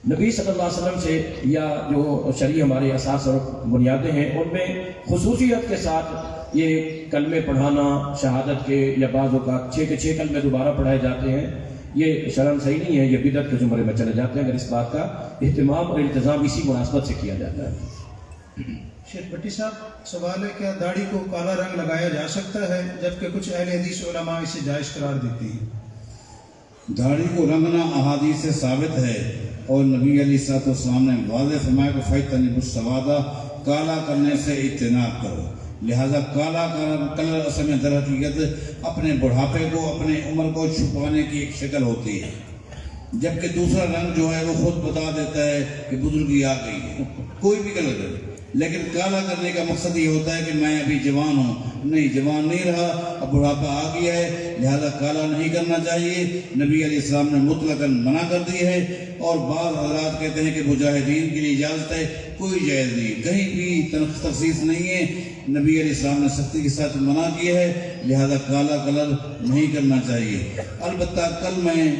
نبی صلی اللہ علیہ وسلم سے یا جو شرعی ہمارے اساس اور بنیادیں ہیں ان میں خصوصیت کے ساتھ یہ کلمے پڑھانا شہادت کے یا بعض اوقات 6 کے 6 کلمے دوبارہ پڑھائے جاتے ہیں، یہ شرعاً صحیح نہیں ہے، یہ بدعت کے زمرے میں چلے جاتے ہیں اگر اس بات کا اہتمام اور التزام اسی مناسبت سے کیا جاتا ہے۔ شیخ بھٹی صاحب سوال ہے، کیا داڑھی کو کالا رنگ لگایا جا سکتا ہے جبکہ کچھ اہل حدیث علماء اسے جائز قرار دیتی ہیں؟ داڑھی کو رنگنا احادیث سے ثابت ہے اور نبی علیہ الصلوۃ والسلام نے واضح فرمایا کہ فَإِنَّ السَّوَادَ کالا کرنے سے اجتناب کرو، لہذا کالا کلر اصل میں در حقیقت اپنے بڑھاپے کو اپنے عمر کو چھپانے کی ایک شکل ہوتی ہے، جبکہ دوسرا رنگ جو ہے وہ خود بتا دیتا ہے کہ بزرگی آ گئی ہے، کوئی بھی کلر ہے، لیکن کالا کرنے کا مقصد یہ ہوتا ہے کہ میں ابھی جوان ہوں، نہیں جوان نہیں رہا، اب بڑھاپا آ گیا ہے، لہذا کالا نہیں کرنا چاہیے۔ نبی علیہ السلام نے مطلقاً منع کر دی ہے، اور بعض حضرات کہتے ہیں کہ مجاہدین کے لیے اجازت ہے، کوئی جائز نہیں، کہیں بھی تخصیص نہیں ہے، نبی علیہ السلام نے سختی کے ساتھ منع کیا ہے، لہذا کالا کلر نہیں کرنا چاہیے۔ البتہ کل میں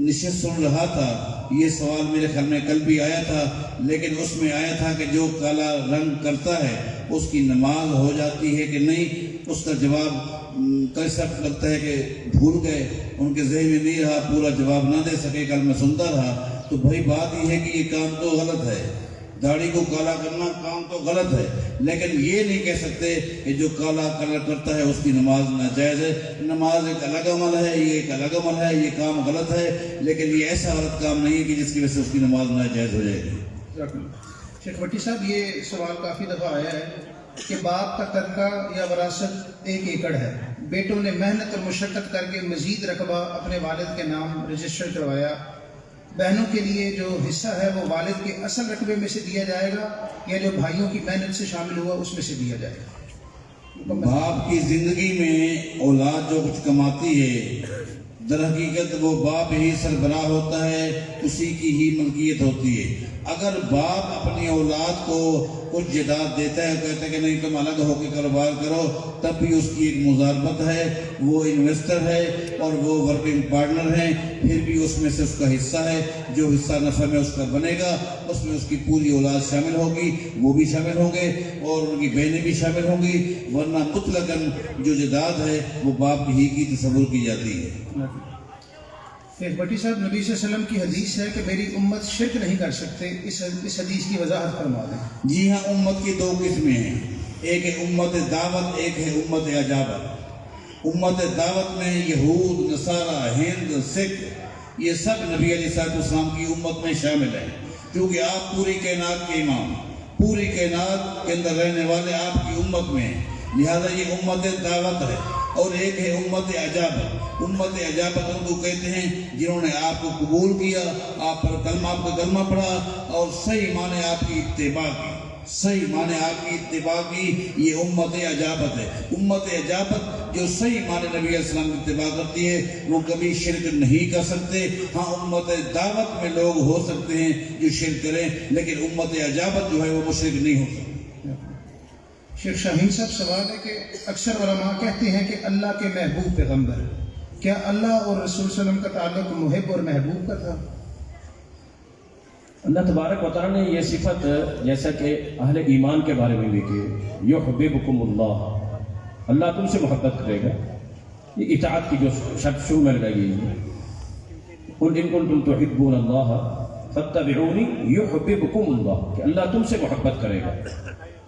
نشست سن رہا تھا، یہ سوال میرے خیال میں کل بھی آیا تھا، لیکن اس میں آیا تھا کہ جو کالا رنگ کرتا ہے اس کی نماز ہو جاتی ہے کہ نہیں، اس کا جواب کیسا لگتا ہے کہ بھول گئے، ان کے ذہن میں نہیں رہا، پورا جواب نہ دے سکے، کل میں سنتا رہا۔ تو بھائی بات یہ ہے کہ یہ کام تو غلط ہے، داڑھی کو کالا کرنا کام تو غلط ہے، لیکن یہ نہیں کہہ سکتے کہ جو کالا کلر کرتا ہے اس کی نماز ناجائز ہے۔ نماز ایک الگ عمل ہے، یہ ایک الگ عمل ہے، یہ کام غلط ہے، لیکن یہ ایسا غلط کام نہیں ہے کہ جس کی وجہ سے اس کی نماز ناجائز ہو جائے گی۔ شیخ بھٹی صاحب یہ سوال کافی دفعہ آیا ہے کہ باپ کا ترکہ یا وراثت 1 ایکڑ ہے، بیٹوں نے محنت اور مشقت کر کے مزید رقبہ اپنے والد کے نام رجسٹر کروایا، بہنوں کے لیے جو حصہ ہے وہ والد کے اصل رقبے میں سے دیا جائے گا یا جو بھائیوں کی محنت سے شامل ہوا اس میں سے دیا جائے گا؟ باپ کی زندگی میں اولاد جو کچھ کماتی ہے در حقیقت وہ باپ ہی سربراہ ہوتا ہے، اسی کی ہی ملکیت ہوتی ہے۔ اگر باپ اپنی اولاد کو کچھ جائیداد دیتا ہے، کہتا ہے کہ نہیں تم الگ ہو کے کاروبار کرو، تب بھی اس کی ایک مضاربت ہے، وہ انویسٹر ہے اور وہ ورکنگ پارٹنر ہیں، پھر بھی اس میں سے اس کا حصہ ہے، جو حصہ نفع میں اس کا بنے گا اس میں اس کی پوری اولاد شامل ہوگی، وہ بھی شامل ہوں گے اور ان کی بہنیں بھی شامل ہوں گی، ورنہ مطلقاً جو جائیداد ہے وہ باپ ہی کی تصور کی جاتی ہے۔ شیخ بھٹی صاحب نبی صلی اللہ علیہ وسلم کی حدیث ہے کہ میری امت شرک نہیں کر سکتے، اس حدیث کی وضاحت فرما دیں۔ جی ہاں، امت کی 2 قسمیں ہیں، ایک ہے امت دعوت، ایک ہے امت اجابت۔ امت دعوت میں یہود، نصارہ، ہند، سکھ، یہ سب نبی علیہ السلام کی امت میں شامل ہیں، کیونکہ آپ پوری کائنات کے امام، پوری کائنات کے اندر رہنے والے آپ کی امت میں ہیں، لہذا یہ امت دعوت ہے۔ اور ایک ہے امت اجابت۔ امت اجابت ان کو کہتے ہیں جنہوں نے آپ کو قبول کیا، آپ پر آپ کا کلمہ پڑھا اور صحیح معنی آپ کی اتباع کی، صحیح معنی آپ کی اتباع کی، یہ امت اجابت ہے۔ امت اجابت جو صحیح معنی نبی علیہ السلام کی اتباع کرتی ہے وہ کبھی شرک نہیں کر سکتے۔ ہاں، امت دعوت میں لوگ ہو سکتے ہیں جو شرک کریں، لیکن امت اجابت جو ہے وہ مشرک نہیں ہو سکتے۔ شیخ شاہین صاحب سوال ہے کہ اکثر علماء کہتے ہیں کہ اللہ کے محبوب پیغمبر، کیا اللہ اور رسول صلی اللہ علیہ وسلم کا تعلق محب اور محبوب کا تھا؟ اللہ تبارک و تعالیٰ نے یہ صفت جیسا کہ اہل ایمان کے بارے میں بھی کہ یحببکم اللہ، اللہ تم سے محبت کرے گا، یہ اطاعت کی جو شرط شروع میں لگائی گئی ہے، قل ان کنتم تحبون اللہ فاتبعونی یحببکم اللہ، کہ اللہ تم سے محبت کرے گا۔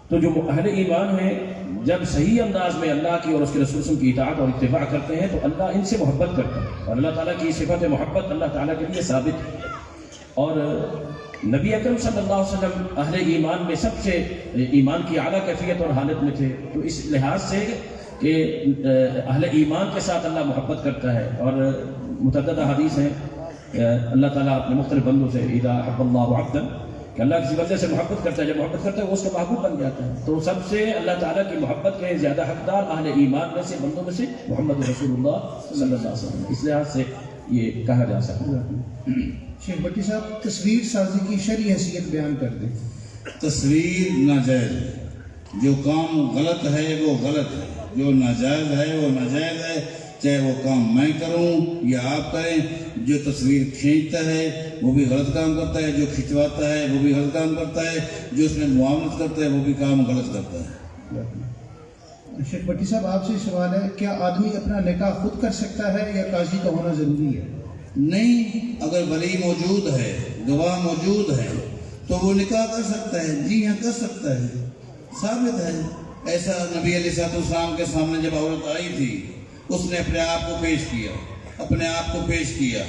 تو جو اہل ایمان ہیں جب صحیح انداز میں اللہ کی اور اس کے رسول کی اطاعت اور اتباع کرتے ہیں تو اللہ ان سے محبت کرتا ہے، اور اللہ تعالیٰ کی صفت محبت اللہ تعالیٰ کے لیے ثابت ہے۔ اور نبی اکرم صلی اللہ علیہ وسلم اہل ایمان میں سب سے ایمان کی اعلیٰ کیفیت اور حالت میں تھے، تو اس لحاظ سے کہ اہل ایمان کے ساتھ اللہ محبت کرتا ہے، اور متعدد حدیث ہیں اللہ تعالیٰ اپنے مختلف بندوں سے اذا احب اللہ عبدا، کہ اللہ کسی بندے سے محبت کرتا ہے، جب محبت کرتا ہے وہ اس کا محبوب بن جاتا ہے۔ تو سب سے اللہ تعالیٰ کی محبت کے زیادہ حقدار اہل ایمان میں سے بندوں میں سے محمد رسول اللہ صلی اللہ علیہ وسلم، اس لحاظ سے یہ کہا جا سکتا ہے۔ شیخ بھٹی صاحب تصویر سازی کی شرعی حیثیت بیان کر دیں۔ تصویر ناجائز ہے، جو کام غلط ہے وہ غلط ہے، جو ناجائز ہے وہ ناجائز ہے۔ چاہے وہ کام میں کروں یا آپ کریں. جو تصویر کھینچتا ہے وہ بھی غلط کام کرتا ہے, جو کھنچواتا ہے وہ بھی غلط کام کرتا ہے, جو اس میں معاونت کرتا ہے وہ بھی کام غلط کرتا ہے. شیخ بھٹی صاحب آپ سے سوال ہے, کیا آدمی اپنا نکاح خود کر سکتا ہے یا قاضی کا ہونا ضروری ہے؟ نہیں, اگر ولی موجود ہے, گواہ موجود ہے تو وہ نکاح کر سکتا ہے. جی ہاں کر سکتا ہے, ثابت ہے. ایسا نبی علیہ السلام کے سامنے جب عورت آئی تھی, اس نے اپنے آپ کو پیش کیا, اپنے آپ کو پیش کیا.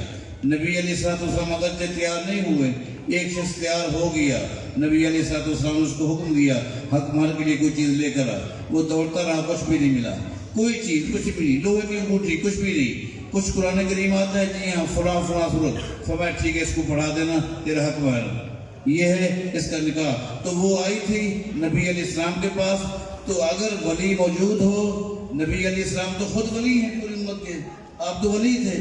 نبی علیہ السلام اگرچہ تیار نہیں ہوئے, ایک شخص تیار ہو گیا, نبی علیہ السلام نے اس کو حکم دیا حق مہر کے لیے کوئی چیز لے کر آ. وہ دوڑتا رہا, کچھ بھی نہیں ملا, کوئی چیز کچھ بھی نہیں, لوہے کی انگوٹھی کچھ بھی نہیں. کچھ قرآن کریم آتا ہے, جی ہاں فلاں فلاں صورت, فرمایا ٹھیک ہے اس کو پڑھا دینا, تیرا حق مہر, یہ ہے اس کا نکاح. تو وہ آئی تھی نبی علیہ السلام کے پاس. تو اگر ولی موجود ہو, نبی علیہ السلام تو خود ولی ہیں پوری امت کے, آپ تو ولی تھے,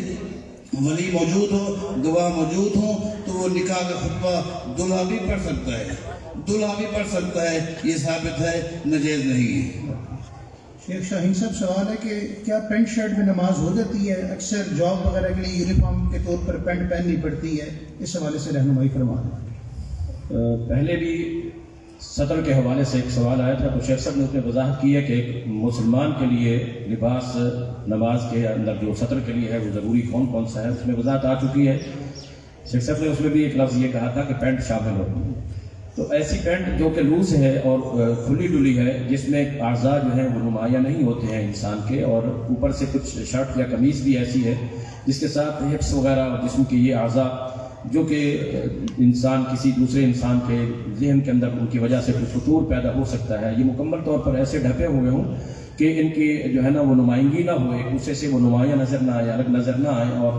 ولی موجود ہو, گواہ موجود ہوں, تو وہ نکاح کا خطبہ دلہا بھی پڑھ سکتا ہے, دلہا بھی پڑھ سکتا ہے. یہ ثابت ہے, ناجائز نہیں ہے. شیخ شاہین صاحب سوال ہے کہ کیا پینٹ شرٹ میں نماز ہو جاتی ہے؟ اکثر جاب وغیرہ کے لیے یونیفارم کے طور پر پینٹ پہننی پڑتی ہے, اس حوالے سے رہنمائی فرما دیں. پہلے بھی صدر کے حوالے سے ایک سوال آیا تھا, تو شیخ صاحب نے اس میں وضاحت کی ہے کہ ایک مسلمان کے لیے لباس نماز کے اندر جو صدر کے لیے ہے وہ ضروری کون کون سا ہے, اس میں وضاحت آ چکی ہے. شیخ صاحب نے اس میں بھی ایک لفظ یہ کہا تھا کہ پینٹ شامل ہو. تو ایسی پینٹ جو کہ لوز ہے اور کھلی ڈلی ہے, جس میں اعضاء جو ہیں وہ نمایاں نہیں ہوتے ہیں انسان کے, اور اوپر سے کچھ شرٹ یا قمیض بھی ایسی ہے جس کے ساتھ ہپس وغیرہ اور جسم کی یہ اعضاء جو کہ انسان کسی دوسرے انسان کے ذہن کے اندر ان کی وجہ سے کچھ فطور پیدا ہو سکتا ہے, یہ مکمل طور پر ایسے ڈھپے ہوئے ہوں کہ ان کی جو ہے نا وہ نمائندگی نہ ہو, ایک دوسرے سے وہ نمایاں نظر نہ آئے, الگ نظر نہ آئے, اور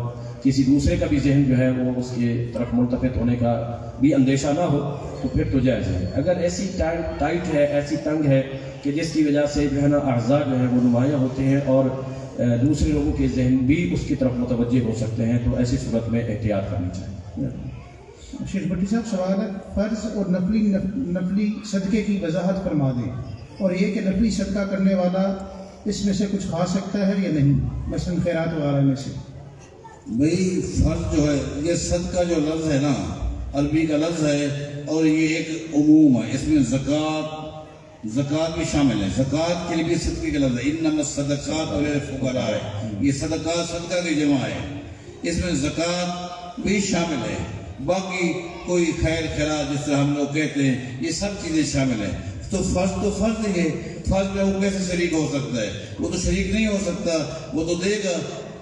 کسی دوسرے کا بھی ذہن جو ہے وہ اس کی طرف ملتفت ہونے کا بھی اندیشہ نہ ہو, تو پھر تو جائز ہے. اگر ایسی ٹائٹ ہے, ایسی تنگ ہے کہ جس کی وجہ سے جو ہے نا اعضاء جو ہے وہ نمایاں ہوتے ہیں اور دوسرے لوگوں کے ذہن بھی اس کی طرف متوجہ ہو سکتے ہیں, تو ایسی صورت میں احتیاط کرنی چاہیے. شیخ بھٹی صاحب سوال ہے, فرض اور نفلی صدقے کی وضاحت فرما دیں, اور یہ کہ نفلی صدقہ کرنے والا اس میں سے کچھ کھا سکتا ہے یا نہیں, مثلا خیرات وغیرہ میں سے. بھئی فرض جو ہے, یہ صدقہ جو لفظ ہے نا عربی کا لفظ ہے, اور یہ ایک عموم ہے, اس میں زکوٰۃ بھی شامل ہے. زکوٰۃ کے لیے بھی صدقے کا لفظ ہے, انما الصدقات للفقراء ہے, یہ صدقات صدقہ کی جمع ہے, اس میں زکوٰۃ بھی شامل ہے. باقی کوئی خیر خیرات جس طرح ہم لوگ کہتے ہیں, یہ سب چیزیں شامل ہیں. تو فرض ہے, فرض میں وہ کیسے شریک ہو سکتا ہے؟ وہ تو شریک نہیں ہو سکتا, وہ تو دے گا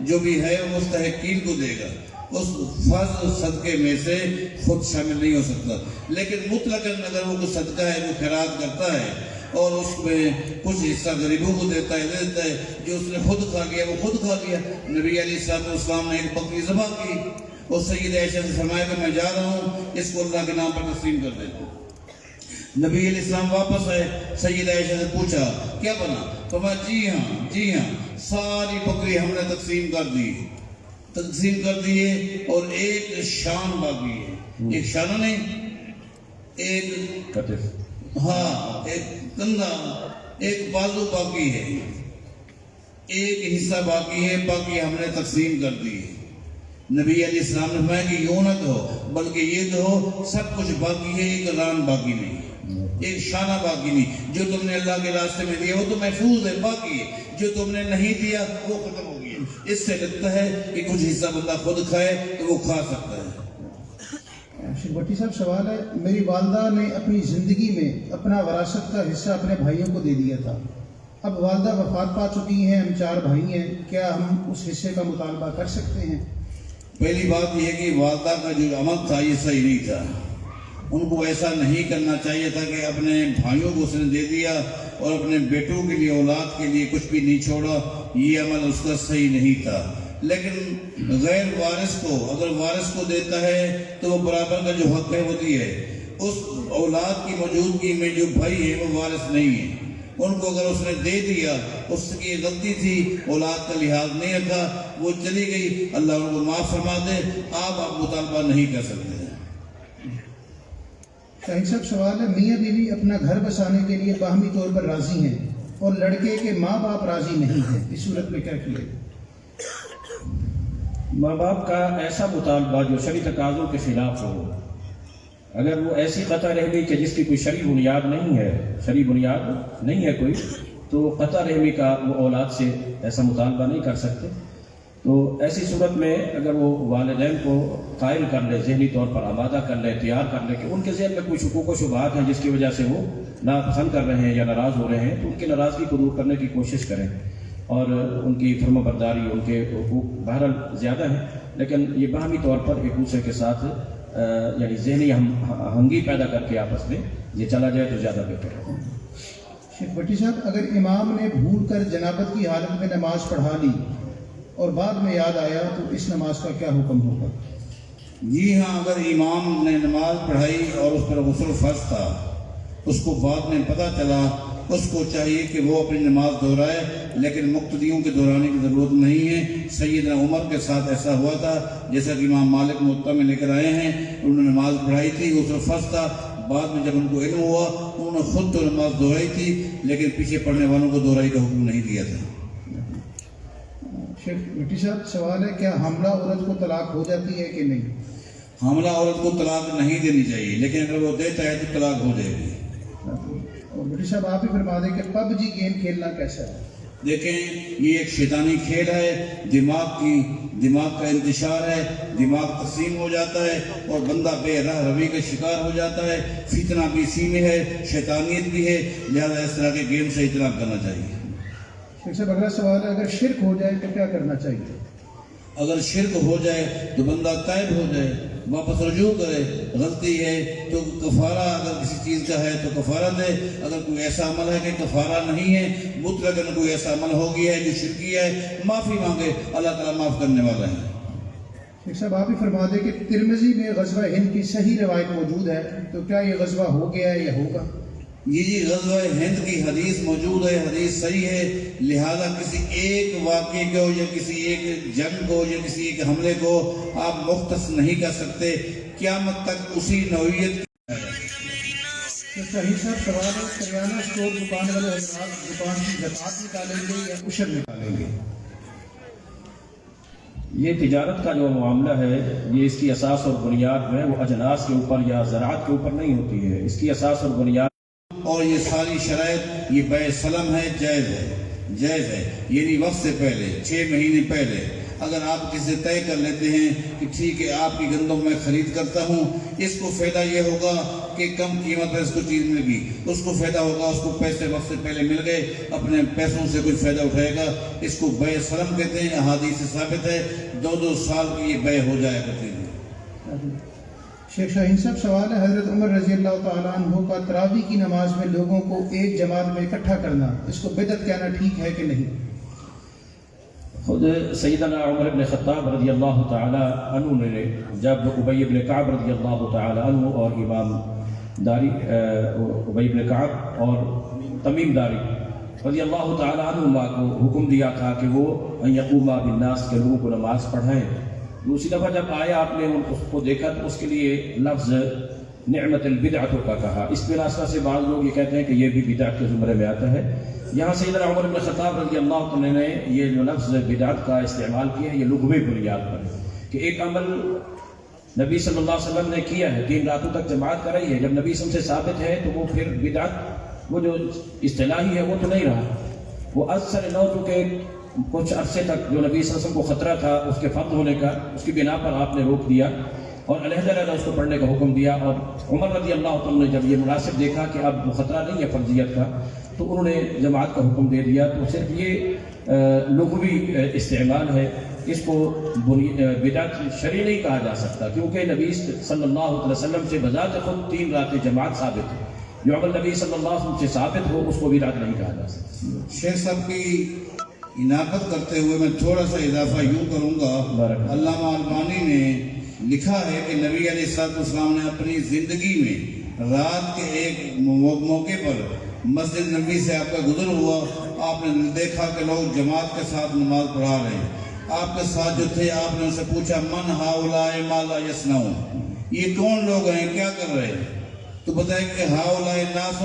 جو بھی ہے مستحقین کو دے گا. اس فرض صدقے میں سے خود شامل نہیں ہو سکتا. لیکن مطلقاً اگر وہ کوئی صدقہ ہے, وہ خیرات کرتا ہے اور اس میں کچھ حصہ غریبوں کو دیتا ہے, جو اس نے خود کھا لیا وہ خود کھا لیا. نبی علیہ السلام نے ایک بکری ذبح کی, اور سید عائشہ سے فرمایا کہ میں جا رہا ہوں, اس کو اللہ کے نام پر تسلیم کر دیتا. نبی علیہ السلام واپس آئے, سید عائشہ سے پوچھا کیا بنا, فرمایا جی ہاں ساری بکری ہم نے تقسیم کر دیے, اور ایک شان باقی ہے. ایک شانہ نہیں, ایک کندھا, ایک بازو باقی ہے, ایک حصہ باقی ہے, باقی ہم نے تقسیم کر دی. نبی علیہ السلام نے فرمایا کہ یوں نہ کہو, بلکہ یہ کہو سب کچھ باقی ہے, ایک ران باقی نہیں, ایک شانہ باقی نہیں. جو تم نے اللہ کے راستے میں دیا وہ تو محفوظ ہے, باقی ہے. جو تم نے نہیں دیا وہ ختم ہو گیا. اس سے لگتا ہے کہ کچھ حصہ بندہ خود کھائے تو وہ کھا سکتا ہے. شیخ بھٹی صاحب سوال ہے, میری والدہ نے اپنی زندگی میں اپنا وراثت کا حصہ اپنے بھائیوں کو دے دیا تھا. اب والدہ وفات پا چکی ہیں, ہم 4 بھائی ہیں, کیا ہم اس حصے کا مطالبہ کر سکتے ہیں؟ پہلی بات یہ ہے کہ والدہ کا جو عمل تھا یہ صحیح نہیں تھا. ان کو ایسا نہیں کرنا چاہیے تھا کہ اپنے بھائیوں کو اس نے دے دیا اور اپنے بیٹوں کے لیے, اولاد کے لیے کچھ بھی نہیں چھوڑا. یہ عمل اس کا صحیح نہیں تھا. لیکن غیر وارث کو اگر وارث کو دیتا ہے تو وہ برابر کا جو حق ہے وہ دیے. اس اولاد کی موجودگی میں جو بھائی ہے وہ وارث نہیں ہے. ان کو اگر اس نے دے دیا, اس کی غلطی تھی, اولاد کا لحاظ نہیں رکھا, وہ چلی گئی, اللہ ان کو معاف فرما دے. آپ مطالبہ نہیں کر سکتے. شاہین صاحب سوال ہے, میاں بیوی اپنا گھر بسانے کے لیے باہمی طور پر راضی ہیں اور لڑکے کے ماں باپ راضی نہیں ہیں, اس صورت میں کیا کیا؟ ماں باپ کا ایسا مطالبہ جو شرعی تقاضوں کے خلاف ہو، اگر وہ ایسی قطع رحمی کہ جس کی کوئی شرعی بنیاد نہیں ہے کوئی، تو قطع رحمی کا وہ اولاد سے ایسا مطالبہ نہیں کر سکتے. تو ایسی صورت میں اگر وہ والدین کو قائل کر لے، ذہنی طور پر آمادہ کر لے، تیار کر لے کہ ان کے ذہن میں کوئی شکوک و شبہات ہیں جس کی وجہ سے وہ ناپسند کر رہے ہیں یا ناراض ہو رہے ہیں، تو ان کی ناراضگی کو دور کرنے کی کوشش کریں، اور ان کی فرما برداری، ان کے حقوق بہرحال زیادہ ہیں، لیکن یہ باہمی طور پر ایک دوسرے کے ساتھ یعنی ذہنی ہنگی پیدا کر کے آپس میں یہ چلا جائے تو زیادہ بہتر ہے. شیخ بھٹی صاحب، اگر امام نے بھول کر جنابت کی حالت میں نماز پڑھا لی اور بعد میں یاد آیا تو اس نماز کا کیا حکم ہوگا؟ جی ہاں، اگر امام نے نماز پڑھائی اور اس پر غسل فرض تھا، اس کو بعد میں پتہ چلا، اس کو چاہیے کہ وہ اپنی نماز دہرائے، لیکن مقتدیوں کے دہرانے کی ضرورت نہیں ہے. سیدنا عمر کے ساتھ ایسا ہوا تھا، جیسا کہ امام مالک موطا میں لے کر آئے ہیں. انہوں نے نماز پڑھائی تھی، غسل فرض تھا، بعد میں جب ان کو علم ہوا انہوں نے خود تو نماز دہرائی تھی، لیکن پیچھے پڑھنے والوں کو دہرائی کا حکم نہیں دیا تھا. شیخ بھٹی صاحب، سوال ہے کیا حاملہ عورت کو طلاق ہو جاتی ہے کہ نہیں؟ حاملہ عورت کو طلاق نہیں دینی چاہیے، لیکن اگر وہ دیتا ہے تو طلاق ہو جائے گی. اور بھٹی صاحب آپ ہی فرما دیں کہ پب جی گیم کھیلنا کیسا ہے؟ دیکھیں، یہ ایک شیطانی کھیل ہے، دماغ کا انتشار ہے، دماغ تقسیم ہو جاتا ہے اور بندہ بے راہ روی کا شکار ہو جاتا ہے. فتنہ بھی اسی میں ہے، شیطانیت بھی ہے، لہذا اس طرح کے گیم سے اجتناب کرنا چاہیے. شیخ صاحب اگلا سوال ہے، اگر شرک ہو جائے تو کیا کرنا چاہیے؟ اگر شرک ہو جائے تو بندہ تائب ہو جائے، واپس رجوع کرے. غلطی ہے تو کفارہ اگر کسی چیز کا ہے تو کفارہ دے. اگر کوئی ایسا عمل ہے کہ کفارہ نہیں ہے، مطلقاً کوئی ایسا عمل ہو گیا ہے جو شرکی ہے، معافی مانگے، اللہ تعالیٰ معاف کرنے والا ہے. شیخ صاحب آپ ہی فرما دیں کہ ترمذی میں غزوہ ہند کی صحیح روایت موجود ہے، تو کیا یہ غزوہ ہو گیا ہے یا ہوگا؟ یہ غزوہ ہند کی حدیث موجود ہے، حدیث صحیح ہے، لہذا کسی ایک واقعے کو یا کسی ایک جنگ کو یا کسی ایک حملے کو آپ مختص نہیں کر سکتے. قیامت تک اسی نوعیت شاہد صاحب سوال ہے، کریانہ اسٹور دکان والے حضرات دکان کی زکوٰۃ نکالیں گے یا عشر نکالیں گے؟ یہ تجارت کا جو معاملہ ہے، یہ اس کی اساس اور بنیاد جو ہے وہ اجناس کے اوپر یا زراعت کے اوپر نہیں ہوتی ہے. اس کی اساس اور بنیاد اور یہ ساری شرائط، یہ بیع سلم ہے، جائز ہے. یعنی وقت سے پہلے 6 مہینے پہلے اگر آپ کسی طے کر لیتے ہیں کہ ٹھیک ہے آپ کی گندم میں خرید کرتا ہوں، اس کو فائدہ یہ ہوگا کہ کم قیمت پر اس کو چیز مل گی، اس کو فائدہ ہوگا، اس کو پیسے وقت سے پہلے مل گئے، اپنے پیسوں سے کوئی فائدہ اٹھائے گا. اس کو بیع سلم کہتے ہیں. احادیث سے ثابت ہے 2 سال کی یہ بیع ہو جایا کرتے ہیں. شیخ شاہین صاحب سوال ہے، حضرت عمر رضی اللہ تعالیٰ عنہ کا تراویح کی نماز میں لوگوں کو ایک جماعت میں اکٹھا کرنا، اس کو بدعت کہنا ٹھیک ہے کہ نہیں؟ خود سیدنا عمر بن خطاب رضی اللہ تعالی عنہ نے جب ابی بن کعب رضی اللہ تعالی عنہ اور امام داری ابی بن کعب اور تمیم داری رضی اللہ تعالی عنہما کو حکم دیا تھا کہ وہ ان یقوما بالناس کے لوگوں کو نماز پڑھائیں، دوسری دفعہ جب آیا آپ نے اس کو دیکھا تو اس کے لیے لفظ نعمت البدعۃ کا کہا. اس بنا سے بعض لوگ یہ کہتے ہیں کہ یہ بھی بدعت کے زمرے میں آتا ہے. یہاں سیدنا عمر بن خطاب رضی اللہ عنہ نے یہ جو لفظ بدعت کا استعمال کیا ہے، یہ لغوی بنیاد پر ہے کہ ایک عمل نبی صلی اللہ علیہ وسلم نے کیا ہے، 3 راتوں تک جماعت کرائی ہے، جب نبی صلی اللہ علیہ وسلم سے ثابت ہے تو وہ پھر بدعت، وہ جو اصطلاحی ہے وہ تو نہیں رہا. وہ اثر نو چکے کچھ عرصے تک جو نبی صلی اللہ علیہ وسلم کو خطرہ تھا اس کے فرض ہونے کا، اس کی بنا پر آپ نے روک دیا اور علیحدہ اس کو پڑھنے کا حکم دیا. اور عمر رضی اللہ عنہ نے جب یہ مناسب دیکھا کہ اب خطرہ نہیں ہے فرضیت کا، تو انہوں نے جماعت کا حکم دے دیا. تو صرف یہ لغوی استعمال ہے، اس کو بدعت شرعی نہیں کہا جا سکتا، کیونکہ نبی صلی اللہ علیہ وسلم سے بذات خود 3 راتیں جماعت ثابت ہے. جو عمل نبی صلی اللہ علیہ وسلم سے ثابت ہو اس کو بدعت نہیں کہا جا سکتا. شیخ صاحب کی انعقد کرتے ہوئے میں تھوڑا سا اضافہ یوں کروں گا. علامہ البانی نے لکھا ہے کہ نبی علیہ السلام نے اپنی زندگی میں رات کے ایک موقع پر مسجد نبی سے آپ کا گزر ہوا، آپ نے دیکھا کہ لوگ جماعت کے ساتھ نماز پڑھا رہے ہیں. آپ کے ساتھ جو تھے آپ نے ان سے پوچھا من ہؤلاء ماذا یصنعون، یہ کون لوگ ہیں، کیا کر رہے ہیں؟ تو بتائیں کہ ہؤلاء ناس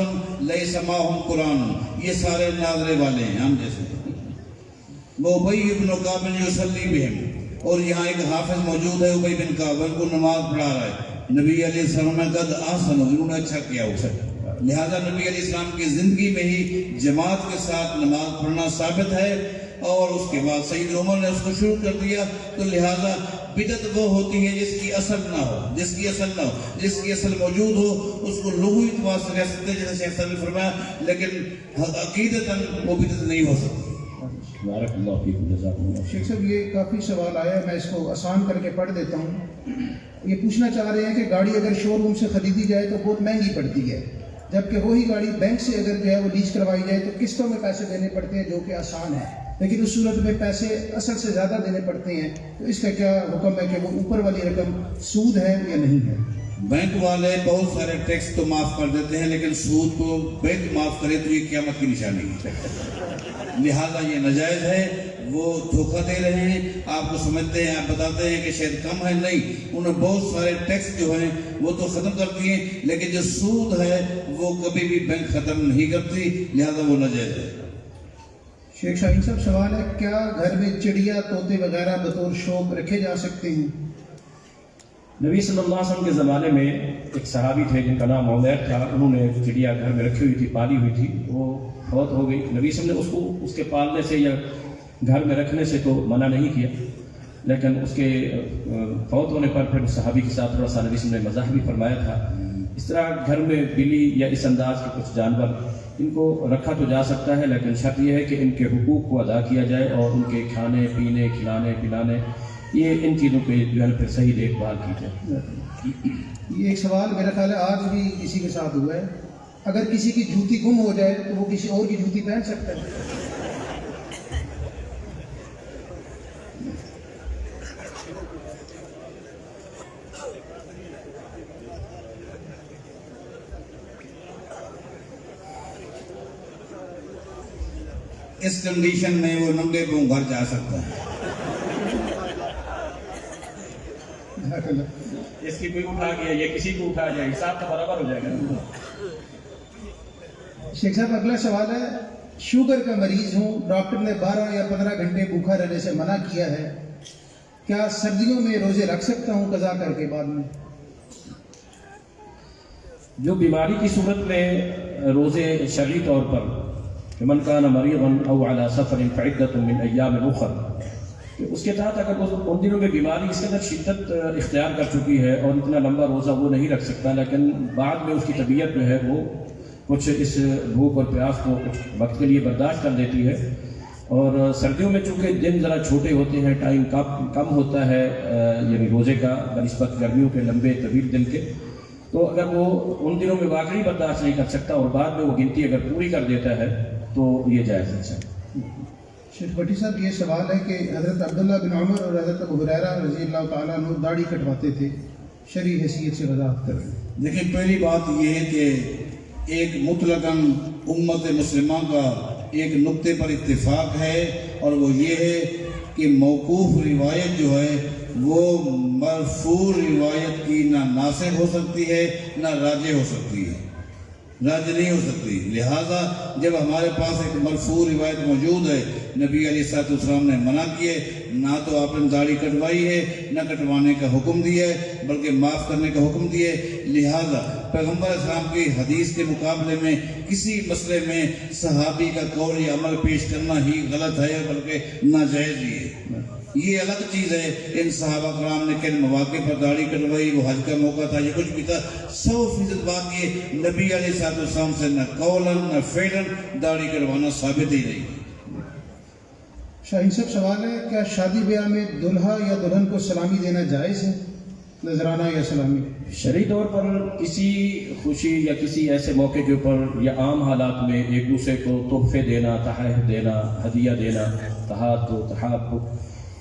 لیس معہم قرآن، یہ سارے ناظرے والے ہیں ہم جیسے. وہ ابی بن کعب یصلی بہم، اور یہاں ایک حافظ موجود ہے ابی بن کعب کو نماز پڑھا رہا ہے، نبی علیہ السلام نے قد احسن، انہوں نے اچھا کیا اسے، لہذا نبی علیہ السلام کی زندگی میں ہی جماعت کے ساتھ نماز پڑھنا ثابت ہے، اور اس کے بعد سید عمر نے اس کو شروع کر دیا، تو لہذا بدعت وہ ہوتی ہے جس کی اصل نہ ہو، جس کی اصل موجود ہو، اس کو لغوی اعتبار سے کہہ سکتے ہیں جیسے شیخ صاحب نے فرمایا، لیکن عقیدتاً وہ بدعت نہیں ہو سکتی۔ بارک اللہ فیکم، جزاکم اللہ۔ شیخ صاحب یہ کافی سوال آیا ہے، میں اس کو آسان کر کے پڑھ دیتا ہوں۔ یہ پوچھنا چاہ رہے ہیں کہ گاڑی اگر شو روم سے خریدی جائے تو بہت مہنگی پڑتی ہے، جبکہ وہی گاڑی بینک سے اگر جو ہے وہ لیز کروائی جائے تو قسطوں میں پیسے دینے پڑتے ہیں جو کہ آسان ہے، لیکن اس صورت میں پیسے اصل سے زیادہ دینے پڑتے ہیں، تو اس کا کیا حکم ہے کہ وہ اوپر والی رقم سود ہے یا نہیں ہے؟ بینک والے بہت سارے ٹیکس تو معاف کر دیتے ہیں، لیکن سود کو بینک معاف کرے تو یہ قیامت کی نشانی ہے، لہذا یہ ناجائز ہے، وہ دھوکہ دے رہے ہیں، آپ کو سمجھتے ہیں، آپ بتاتے ہیں کہ شاید کم ہے، نہیں، انہوں بہت سارے ٹیکس جو ہیں وہ تو ختم کر دیے، لیکن جو سود ہے وہ کبھی بھی بینک ختم نہیں کرتی، لہذا وہ ناجائز ہے۔ شیخ شاہین صاحب سوال ہے، کیا گھر میں چڑیا طوطے وغیرہ بطور شوق رکھے جا سکتے ہیں؟ نبی صلی اللہ علیہ وسلم کے زمانے میں ایک صحابی تھے جن کا نام عمیر تھا، انہوں نے چڑیا گھر میں رکھی ہوئی تھی، پالی ہوئی تھی، وہ فوت ہو گئی۔ نبی صلی اللہ علیہ وسلم نے اس کو اس کے پالنے سے یا گھر میں رکھنے سے تو منع نہیں کیا، لیکن اس کے فوت ہونے پر پھر صحابی کے ساتھ تھوڑا سا نبی صلی اللہ علیہ وسلم نے مزاح بھی فرمایا تھا۔ اس طرح گھر میں بلی یا اس انداز کے کچھ جانور ان کو رکھا تو جا سکتا ہے، لیکن شرط یہ ہے کہ ان کے حقوق کو ادا کیا جائے اور ان کے کھانے پینے کھلانے پلانے یہ ان چیزوں پہ جو ہے پھر صحیح دیکھ بھال کی جائے۔ یہ ایک سوال میرا خیال ہے آج بھی کسی کے ساتھ ہوا ہے، اگر کسی کی جوتی گم ہو جائے تو وہ کسی اور کی جوتی پہن سکتا ہے؟ اس کنڈیشن میں وہ ننگے پاؤں گھر جا سکتا ہے۔ اس کی کوئی اٹھا گیا یا کسی کو اٹھا جائے، حساب تو برابر ہو جائے گا۔ شیخ صاحب اگلا سوال ہے، شوگر کا مریض ہوں، ڈاکٹر نے 12 یا 15 گھنٹے بھوکا رہنے سے منع کیا ہے، کیا سردیوں میں روزے رکھ سکتا ہوں قضا کر کے بعد میں؟ جو بیماری کی صورت میں روزے شرعی طور پر من کان مریضا او علی سفر فعدۃ من ایام اخر، اس کے تحت اگر ان دنوں میں بیماری اس قدر شدت اختیار کر چکی ہے اور اتنا لمبا روزہ وہ نہیں رکھ سکتا، لیکن بعد میں اس کی طبیعت جو ہے وہ کچھ اس بھوک اور پیاس کو کچھ وقت کے لیے برداشت کر دیتی ہے، اور سردیوں میں چونکہ دن ذرا چھوٹے ہوتے ہیں، ٹائم کم ہوتا ہے یعنی روزے کا بنسبت گرمیوں کے لمبے طویل دن کے، تو اگر وہ ان دنوں میں واقعی برداشت نہیں کر سکتا اور بعد میں وہ گنتی اگر پوری کر دیتا ہے تو یہ جائز ہے۔ شیخ بھٹی صاحب یہ سوال ہے کہ حضرت عبداللہ بن عمر اور حضرت ابو ہریرہ رضی اللہ تعالیٰ عنہ داڑھی کٹواتے تھے، شرعی حیثیت سے وضاحت کر رہے ہیں۔ لیکن پہلی بات یہ ہے کہ ایک مطلقاً امت مسلمہ کا ایک نقطے پر اتفاق ہے، اور وہ یہ ہے کہ موقوف روایت جو ہے وہ مرفوع روایت کی نہ ناسخ ہو سکتی ہے نہ راجح ہو سکتی ہے، راجح نہیں ہو سکتی، لہٰذا جب ہمارے پاس ایک مرفوع روایت موجود ہے، نبی علیہ الصلوۃ والسلام نے منع کیے، نہ تو آپ نے داڑھی کٹوائی ہے نہ کٹوانے کا حکم دیا ہے بلکہ معاف کرنے کا حکم دیا ہے، لہٰذا پیغمبر اسلام کی حدیث کے مقابلے میں کسی مسئلے میں صحابی کا قول یا عمل پیش کرنا ہی غلط ہے بلکہ ناجائز ہی ہے۔ یہ الگ چیز ہے، ان صحابہ کرام نے کن مواقع پر داڑھی کٹوائی، وہ حج کا موقع تھا، یہ کچھ بھی تھا، 100% بات یہ نبی علیہ الصلوۃ والسلام سے نہ قولاً نہ فعلاً داڑھی کٹوانا ثابت ہی نہیں۔ شاہین صاحب سوال ہے، کیا شادی بیاہ میں دلہا یا دلہن کو سلامی دینا جائز ہے، نذرانہ یا سلامی؟ شرعی طور پر کسی خوشی یا کسی ایسے موقع کے اوپر یا عام حالات میں ایک دوسرے کو تحفے دینا، تحائف دینا، ہدیہ دینا، تحاد و تحاب،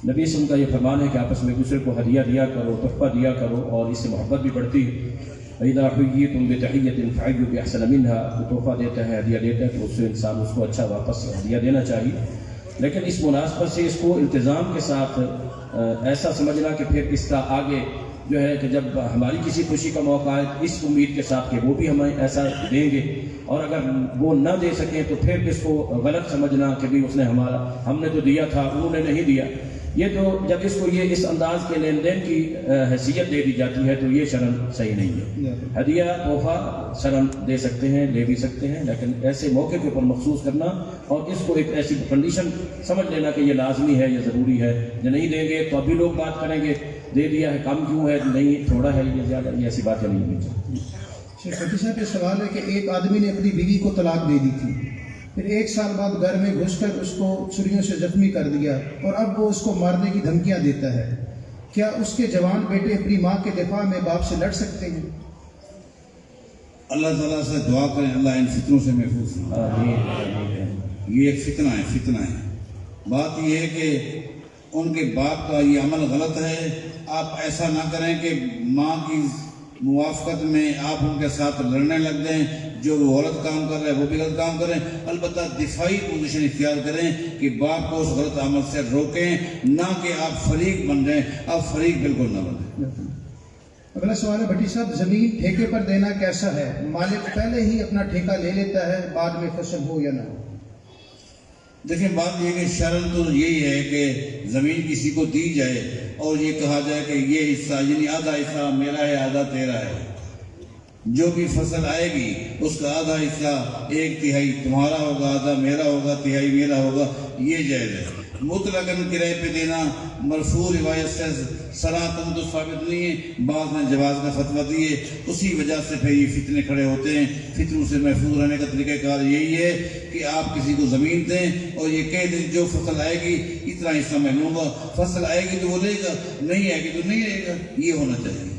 نبی صلی اللہ علیہ وسلم کا یہ فرمان ہے کہ آپس میں ایک دوسرے کو ہدیہ دیا کرو، تحفہ دیا کرو، اور اس سے محبت بھی بڑھتی ہے۔ اذا حییتم بتحیۃ فحیوا باحسن منها، جو تحفہ دیتا ہے ہدیہ دیتا ہے تو اس سے انسان اس کو اچھا واپس ہدیہ دینا چاہیے، لیکن اس مناسبت سے اس کو التزام کے ساتھ ایسا سمجھنا کہ پھر اس کا آگے جو ہے کہ جب ہماری کسی خوشی کا موقع آئے اس امید کے ساتھ کہ وہ بھی ہمیں ایسا دیں گے، اور اگر وہ نہ دے سکیں تو پھر اس کو غلط سمجھنا کہ بھی اس نے ہم نے تو دیا تھا انہوں نے نہیں دیا، یہ تو جب اس کو یہ اس انداز کے لین دین کی حیثیت دے دی جاتی ہے تو یہ شرعاً صحیح نہیں ہے. ہدیہ تحفہ شرعاً دے سکتے ہیں، لے بھی سکتے ہیں، لیکن ایسے موقع کے اوپر مخصوص کرنا اور اس کو ایک ایسی کنڈیشن سمجھ لینا کہ یہ لازمی ہے، یہ ضروری ہے، جو نہیں دیں گے تو ابھی لوگ بات کریں گے دے دیا ہے کم کیوں ہے، نہیں تھوڑا ہے یہ زیادہ، یہ ایسی باتیں نہیں ہونی چاہیے. شیخ بھٹی صاحب یہ سوال ہے کہ ایک آدمی نے اپنی بیوی کو طلاق دے دی تھی، پھر 1 سال بعد گھر میں گھس کر اس کو چھریوں سے زخمی کر دیا اور اب وہ اس کو مارنے کی دھمکیاں دیتا ہے. کیا اس کے جوان بیٹے اپنی ماں کے دفاع میں باپ سے لڑ سکتے ہیں؟ اللہ تعالیٰ سے دعا کریں اللہ ان فتنوں سے محفوظ فرمائے. یہ ایک فتنہ ہے. بات یہ ہے کہ ان کے باپ کا یہ عمل غلط ہے. آپ ایسا نہ کریں کہ ماں کی موافقت میں آپ ان کے ساتھ لڑنے لگ جائیں. جو وہ غلط کام کر رہے ہیں وہ بھی غلط کام کریں. البتہ دفاعی پوزیشن اختیار کریں کہ باپ کو اس غلط عمل سے روکیں، نہ کہ آپ فریق بن جائیں. آپ فریق بالکل نہ بنیں. اگلا سوال ہے بھٹی صاحب، زمین ٹھیکے پر دینا کیسا ہے؟ مالک پہلے ہی اپنا ٹھیکہ لے لیتا ہے، بعد میں فصل ہو یا نہ ہو. دیکھیں بات یہ کہ شرن تو یہی ہے کہ زمین کسی کو دی جائے اور یہ کہا جائے کہ یہ حصہ یعنی آدھا حصہ میرا ہے آدھا تیرا ہے. جو بھی فصل آئے گی اس کا آدھا حصہ 1/3 تمہارا ہوگا، آدھا میرا ہوگا، 1/3 میرا ہوگا، یہ جائز ہے. مطلقاً کرائے پہ دینا مرفوع روایت سے صراحتاً تو ثابت نہیں ہے. بعض نے جواز کا فتویٰ دیے، اسی وجہ سے پھر یہ فتنے کھڑے ہوتے ہیں. فتنوں سے محفوظ رہنے کا طریقہ کار یہی ہے کہ آپ کسی کو زمین دیں اور یہ کہہ دیں جو فصل آئے گی اتنا حصہ میں لوں گا. فصل آئے گی تو وہ لے گا، نہیں آئے گی تو نہیں لے گا. یہ ہونا چاہیے.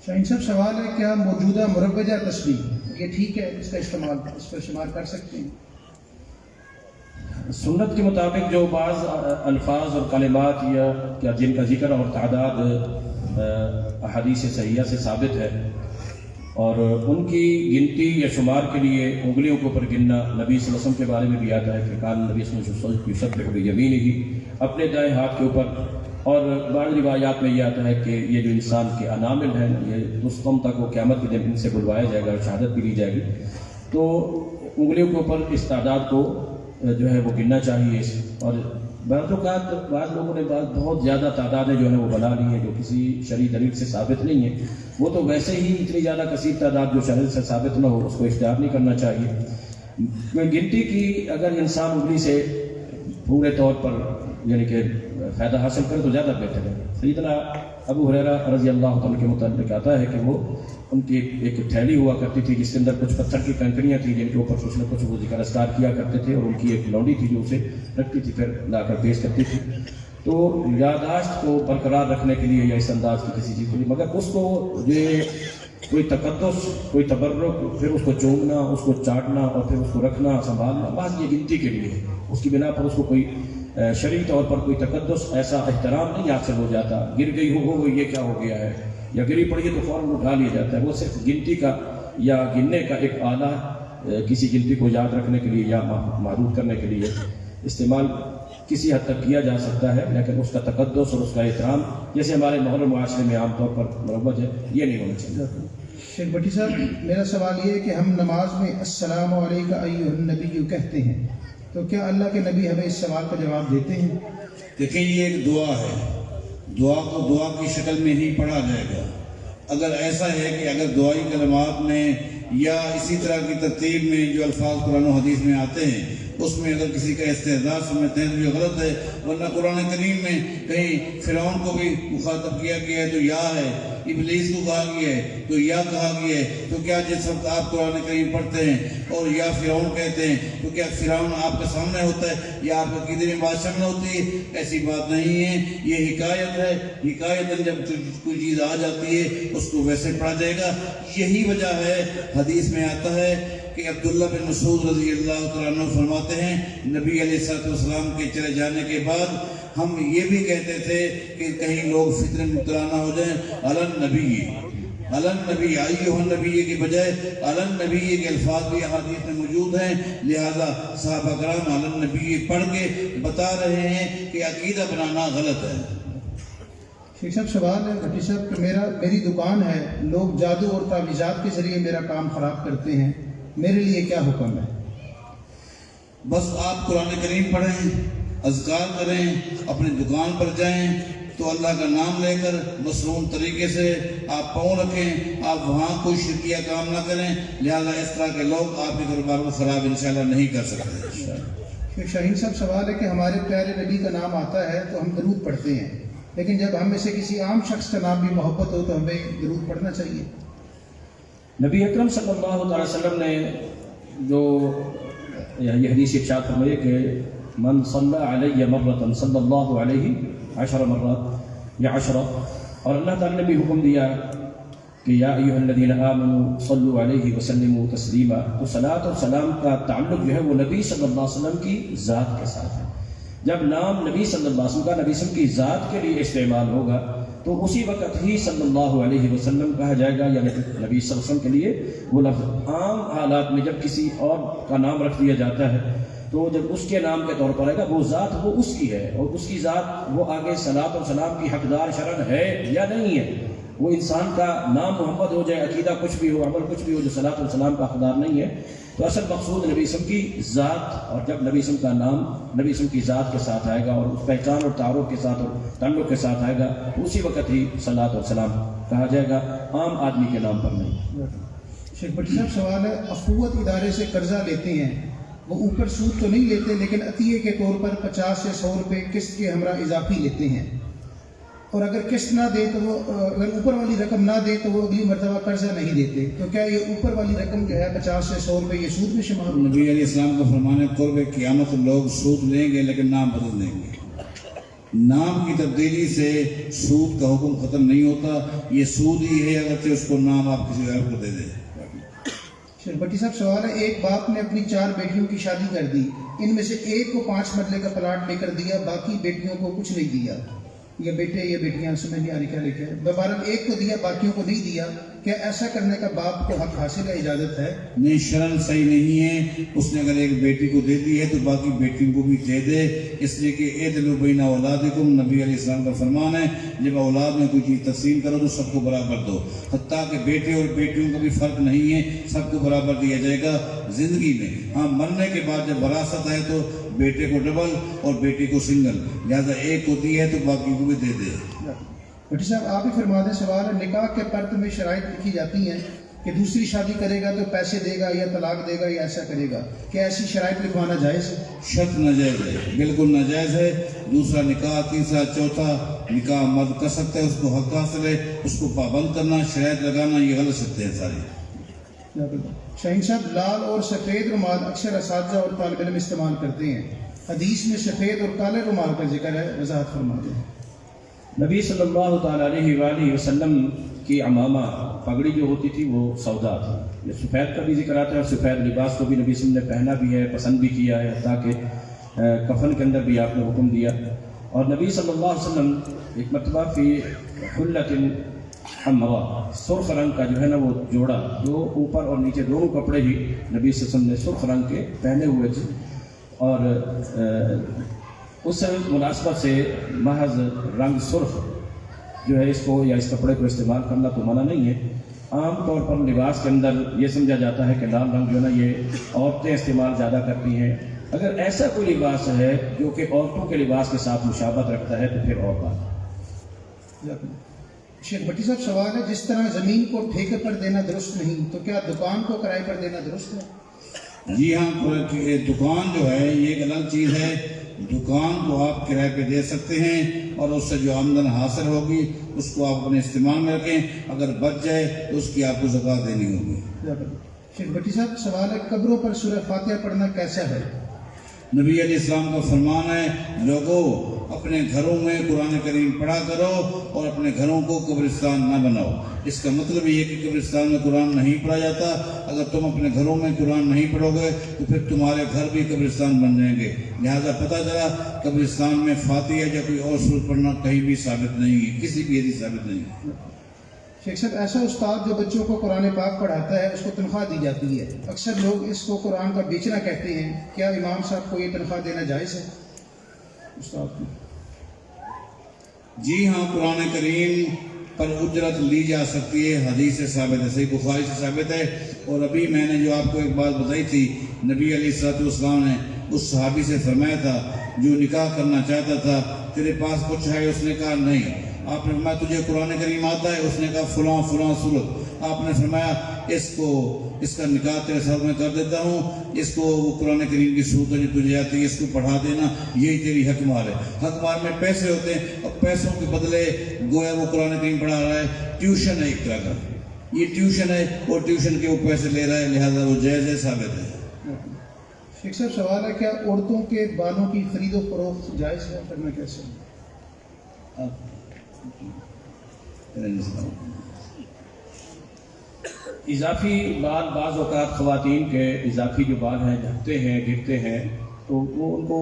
شاہین صاحب سوال ہے کیا موجودہ مروجہ تسبیح یہ ٹھیک ہے، اس کا استعمال اس پر شمار کر سکتے ہیں؟ سنت کے مطابق جو بعض الفاظ اور کلمات یا جن کا ذکر اور تعداد احادیث صحیحہ سے ثابت ہے اور ان کی گنتی یا شمار کے لیے انگلیوں کے اوپر گننا نبی صلی اللہ علیہ وسلم کے بارے میں بھی آتا ہے کہ کان نبی صلی اللہ علیہ وسلم یسبح بیمینہ اپنے دائیں ہاتھ کے اوپر. اور بعض روایات میں یہ آتا ہے کہ یہ جو انسان کے انامل ہیں یہ اس قوم تک وہ قیامت کے دن ان سے بلوایا جائے گا اور شہادت بھی لی جائے گی. تو انگلیوں کے اوپر اس تعداد کو جو ہے وہ گننا چاہیے. اور بعض اوقات بعض لوگوں نے بہت زیادہ تعدادیں جو ہیں وہ بنا لی ہیں جو کسی شرعی دلیل سے ثابت نہیں ہے. وہ تو ویسے ہی اتنی زیادہ کثیر تعداد جو شرع سے ثابت نہ ہو اس کو اختیار نہیں کرنا چاہیے. گنتی کی اگر انسان انگلی سے پورے طور پر یعنی کہ فائدہ حاصل کرے تو زیادہ بہتر ہے. سیدنا ابو ہریرہ رضی اللہ عنہ کے متعلق آتا ہے کہ وہ ان کی ایک تھیلی ہوا کرتی تھی جس کے اندر کچھ پتھر کی کنکریاں تھیں جن کے اوپر کچھ نہ کچھ وہ ذکر اذکار کیا کرتے تھے اور ان کی ایک لونڈی تھی جو اسے رکھتی تھی پھر لا کر پیش کرتی تھی. تو یادداشت کو برقرار رکھنے کے لیے یا اس انداز کی کسی چیز کے لیے، مگر اس کو یہ کوئی تقدس کوئی تبرک پھر اس کو چومنا اس کو چاٹنا اور پھر اس کو رکھنا سنبھالنا بعض یہ گنتی کے لیے ہے. اس کی بنا پر اس کو کوئی شرعی طور پر کوئی تقدس ایسا احترام نہیں حاصل ہو جاتا. گر گئی ہو یہ کیا ہو گیا ہے یا گری پڑی ہے تو فوراً اٹھا لیا جاتا ہے. وہ صرف گنتی کا یا گننے کا ایک آلہ کسی گنتی کو یاد رکھنے کے لیے یا معروف کرنے کے لیے استعمال کسی حد تک کیا جا سکتا ہے، لیکن اس کا تقدس اور اس کا احترام جیسے ہمارے محرم معاشرے میں عام طور پر مروج ہے یہ نہیں ہونا چاہیے. شیخ بھٹی صاحب میرا سوال یہ ہے کہ ہم نماز میں السلام علیکم ایھا النبی کہتے ہیں، تو کیا اللہ کے نبی ہمیں اس سوال کا جواب دیتے ہیں؟ دیکھیں یہ ایک دعا ہے، دعا کو دعا کی شکل میں ہی پڑھا جائے گا. اگر ایسا ہے کہ اگر دعائی کلمات میں یا اسی طرح کی ترتیب میں جو الفاظ قرآن و حدیث میں آتے ہیں اس میں اگر کسی کا استحضار سمجھتے ہیں تو یہ غلط ہے. ورنہ قرآن کریم میں کہیں فرعون کو بھی مخاطب کیا گیا ہے تو یا ہے، ابلیس کو کہا گیا ہے تو یا کہا گیا ہے. تو کیا جس وقت آپ قرآن کریم پڑھتے ہیں اور یا فرعون کہتے ہیں تو کیا فرعون آپ کے سامنے ہوتا ہے یا آپ کے عقیدے میں بات شامل ہوتی ہے؟ ایسی بات نہیں ہے. یہ حکایت ہے. حکایت جب کوئی چیز آ جاتی ہے اس کو ویسے پڑھا جائے گا. یہی وجہ ہے حدیث میں آتا ہے کہ عبداللہ بن مسعود رضی اللہ تعالیٰ عنہ فرماتے ہیں نبی علیہ السلام کے چلے جانے کے بعد ہم یہ بھی کہتے تھے کہ کہیں لوگ فتنے میں مبتلا نہ ہو جائیں. علن نبی ایھا النبی کی بجائے علن نبی کے الفاظ بھی احادیث میں موجود ہیں. لہذا صحابہ کرام علن نبی پڑھ کے بتا رہے ہیں کہ عقیدہ بنانا غلط ہے. شیخ صاحب سوال ہے بھٹی صاحب کہ میری دکان ہے، لوگ جادو اور تعویذات کے ذریعے میرا کام خراب کرتے ہیں، میرے لیے کیا حکم ہے؟ بس آپ قرآن کریم پڑھیں اذکار کریں، اپنی دکان پر جائیں تو اللہ کا نام لے کر مصنون طریقے سے آپ پاؤں رکھیں، آپ وہاں کوئی شرکیہ کام نہ کریں، لہذا اس طرح کے لوگ آپ کے کاروبار کو خراب انشاءاللہ نہیں کر سکتے۔ شیخ شاہین صاحب سوال ہے کہ ہمارے پیارے نبی کا نام آتا ہے تو ہم درود پڑھتے ہیں، لیکن جب ہم میں سے کسی عام شخص کا نام بھی محبت ہو تو ہمیں درود پڑھنا چاہیے؟ نبی اکرم صلی اللہ علیہ وسلم نے جو یہ حدیث ارشاد فرمائی کہ من صلی علیہ مرۃ صلی اللہ علیہ 10 مرات یا 10، اور اللہ تعالی نے بھی حکم دیا کہ یا ایھا الذین آمنوا صلوا علیہ وسلموا تسلیما، تو صلاۃ اور سلام کا تعلق جو ہے وہ نبی صلی اللہ علیہ وسلم کی ذات کے ساتھ ہے۔ جب نام نبی صلی اللہ علیہ وسلم کا نبی صلی اللہ علیہ وسلم کی ذات کے لیے استعمال ہوگا تو اسی وقت ہی صلی اللہ علیہ وسلم کہا جائے گا، یعنی نبی صلی اللہ علیہ وسلم کے لیے وہ لفظ۔ عام حالات میں جب کسی اور کا نام رکھ دیا جاتا ہے تو جب اس کے نام کے طور پر آئے گا وہ ذات وہ اس کی ہے، اور اس کی ذات وہ آگے صلاۃ اور سلام کی حقدار شرعاً ہے یا نہیں ہے۔ وہ انسان کا نام محمد ہو جائے، عقیدہ کچھ بھی ہو، عمل کچھ بھی ہو، جو صلاۃ اور سلام کا حقدار نہیں ہے، تو اصل مقصود نبی صلی اللہ علیہ وسلم کی ذات، اور جب نبی صلی اللہ علیہ وسلم کا نام نبی صلی اللہ علیہ وسلم کی ذات کے ساتھ آئے گا اور اس پہچان اور تعارف کے ساتھ اور تعلق کے ساتھ آئے گا تو اسی وقت ہی صلاۃ اور سلام کہا جائے گا، عام آدمی کے نام پر نہیں۔ شیخ بٹی صاحب سوال ہے، اخوت ادارے سے قرضہ لیتے ہیں، وہ اوپر سود تو نہیں لیتے لیکن عطیے کے طور پر 50 سے 100 روپے قسط کے ہمراہ اضافی لیتے ہیں، اور اگر قسط نہ دے تو وہ اگر اوپر والی رقم نہ دے تو وہ اگلی مرتبہ قرضہ نہیں دیتے، تو کیا یہ اوپر والی رقم جو ہے 50 سے 100 روپے یہ سود میں شمار ہوگی؟ نبی علیہ السلام کا فرمان ہے قرب قیامت لوگ سود لیں گے لیکن نام بدل دیں گے۔ نام کی تبدیلی سے سود کا حکم ختم نہیں ہوتا، یہ سود ہی ہے اگرچہ اس کو نام آپ کسی اور کو دے دیں۔ شیخ بٹی صاحب سوال ہے، ایک باپ نے اپنی 4 بیٹیوں کی شادی کر دی، ان میں سے ایک کو 5 مرلے کا پلاٹ لے کر دیا، باقی بیٹیوں کو کچھ نہیں دیا، یہ بیٹے یہ بیٹیاں سمجھ نہیں آ رہی کیا لکھا ہے، بہرحال ایک کو دیا باقیوں کو نہیں دیا، کیا ایسا کرنے کا باپ کو حق حاصل ہے، اجازت ہے؟ نہیں، شرن صحیح نہیں ہے۔ اس نے اگر ایک بیٹی کو دے دی ہے تو باقی بیٹیوں کو بھی دے دے، اس لیے کہ اعدلوا بین اولادکم، نبی علیہ السلام کا فرمان ہے جب اولاد میں کوئی چیز تقسیم کرو تو سب کو برابر دو، حتیٰ کہ بیٹے اور بیٹیوں کو بھی فرق نہیں ہے، سب کو برابر دیا جائے گا زندگی میں۔ ہاں، مرنے کے بعد جب وراثت ہے تو بیٹے کو ڈبل اور بیٹی کو سنگل، لہذا ایک کو دی ہے تو باقی کو بھی دے دے۔ بٹی صاحب آپ ہی فرما دیں، سوال ہے، نکاح کے پرت میں شرائط لکھی جاتی ہیں کہ دوسری شادی کرے گا تو پیسے دے گا یا طلاق دے گا یا ایسا کرے گا، کیا ایسی شرائط لکھوانا جائز ہے؟ شرط ناجائز ہے، بالکل ناجائز ہے۔ دوسرا نکاح، تیسرا، چوتھا نکاح مرد کر سکتا ہے، اس کو حق حاصل ہے، اس کو پابند کرنا، شرائط لگانا، یہ غلط شرطیں ہیں ساری۔ شاہین صاحب، لال اور سفید رومال اکثر اساتذہ اور طالب علم استعمال کرتے ہیں، حدیث میں سفید اور کالے رومال کا ذکر ہے، وضاحت فرما دیں۔ نبی صلی اللہ تعالیٰ علیہ وآلہ وسلم کی عمامہ پگڑی جو ہوتی تھی وہ سودا تھی، یہ سفید کا بھی ذکر آتا ہے، اور سفید لباس کو بھی نبی صلی اللہ علیہ وسلم نے پہنا بھی ہے، پسند بھی کیا ہے، تاکہ کفن کے اندر بھی آپ نے حکم دیا۔ اور نبی صلی اللہ علیہ وسلم ایک مرتبہ فی حلۃ حمراء، سرخ رنگ کا جو ہے نا وہ جوڑا، جو اوپر اور نیچے دونوں کپڑے ہی نبی صلی اللہ علیہ وسلم نے سرخ رنگ کے پہنے ہوئے تھے، اور اس مناسبت سے محض رنگ سرخ جو ہے اس کو یا اس کپڑے کو استعمال کرنا تو منع نہیں ہے۔ عام طور پر لباس کے اندر یہ سمجھا جاتا ہے کہ لال رنگ جو ہے نا یہ عورتیں استعمال زیادہ کرتی ہیں، اگر ایسا کوئی لباس ہے جو کہ عورتوں کے لباس کے ساتھ مشابہت رکھتا ہے تو پھر اور بات۔ شیخ بٹی صاحب سوال ہے، جس طرح زمین کو ٹھیکے پر دینا درست نہیں تو کیا دکان کو کرائے پر دینا درست ہے؟ جی ہاں، دکان جو ہے یہ ایک الگ چیز ہے، دکان کو آپ کرائے پہ دے سکتے ہیں اور اس سے جو آمدن حاصل ہوگی اس کو آپ اپنے استعمال میں رکھیں، اگر بچ جائے تو اس کی آپ کو زکوٰۃ دینی ہوگی۔ شیخ بٹی صاحب سوال ہے، قبروں پر سورہ فاتحہ پڑھنا کیسا ہے؟ نبی علیہ السلام کا فرمان ہے، لوگوں اپنے گھروں میں قرآن کریم پڑھا کرو اور اپنے گھروں کو قبرستان نہ بناؤ۔ اس کا مطلب یہ کہ قبرستان میں قرآن نہیں پڑھا جاتا، اگر تم اپنے گھروں میں قرآن نہیں پڑھو گے تو پھر تمہارے گھر بھی قبرستان بن جائیں گے، لہذا پتہ چلا قبرستان میں فاتحہ یا کوئی اور سورت پڑھنا کہیں بھی ثابت نہیں ہے، کسی بھی حدیث ثابت نہیں ہے۔ شیخ صاحب، ایسا استاد جو بچوں کو قرآن پاک پڑھاتا ہے اس کو تنخواہ دی جاتی ہے، اکثر لوگ اس کو قرآن کا بیچنا کہتے ہیں، کیا امام صاحب کو یہ تنخواہ دینا جائز ہے استاد کو؟ جی ہاں، قرآن کریم پر اجرت لی جا سکتی ہے، حدیث سے ثابت ہے، صحیح بخاری سے ثابت ہے۔ اور ابھی میں نے جو آپ کو ایک بات بتائی تھی، نبی علیہ الصلوۃ والسلام نے اس صحابی سے فرمایا تھا جو نکاح کرنا چاہتا تھا تیرے پاس کچھ ہے؟ اس نے کہا نہیں. آپ نے فرمایا تجھے قرآن کریم آتا ہے؟ اس نے کہا فلاں فلاں صورت. آپ نے فرمایا اس کا نکاح تیرے ساتھ میں کر دیتا ہوں، اس کو وہ قرآن کریم کی صورتیں جو تجھے آتی ہے اس کو پڑھا دینا، یہی تیری حق مال ہے. حق مال میں پیسے ہوتے ہیں اور پیسوں کے بدلے گویا وہ قرآن کریم پڑھا رہا ہے. ٹیوشن ہے ایک طرح کا، یہ ٹیوشن ہے اور ٹیوشن کے وہ پیسے لے رہا ہے، لہذا وہ جائز ہے، ثابت ہے. شیخ صاحب سوال ہے، کیا عورتوں کے بالوں کی خرید و فروخت جائز ہے؟ کرنا کیسے؟ اضافی بال بعض اوقات خواتین کے اضافی جو بال ہیں جھکتے ہیں گرتے ہیں تو وہ ان کو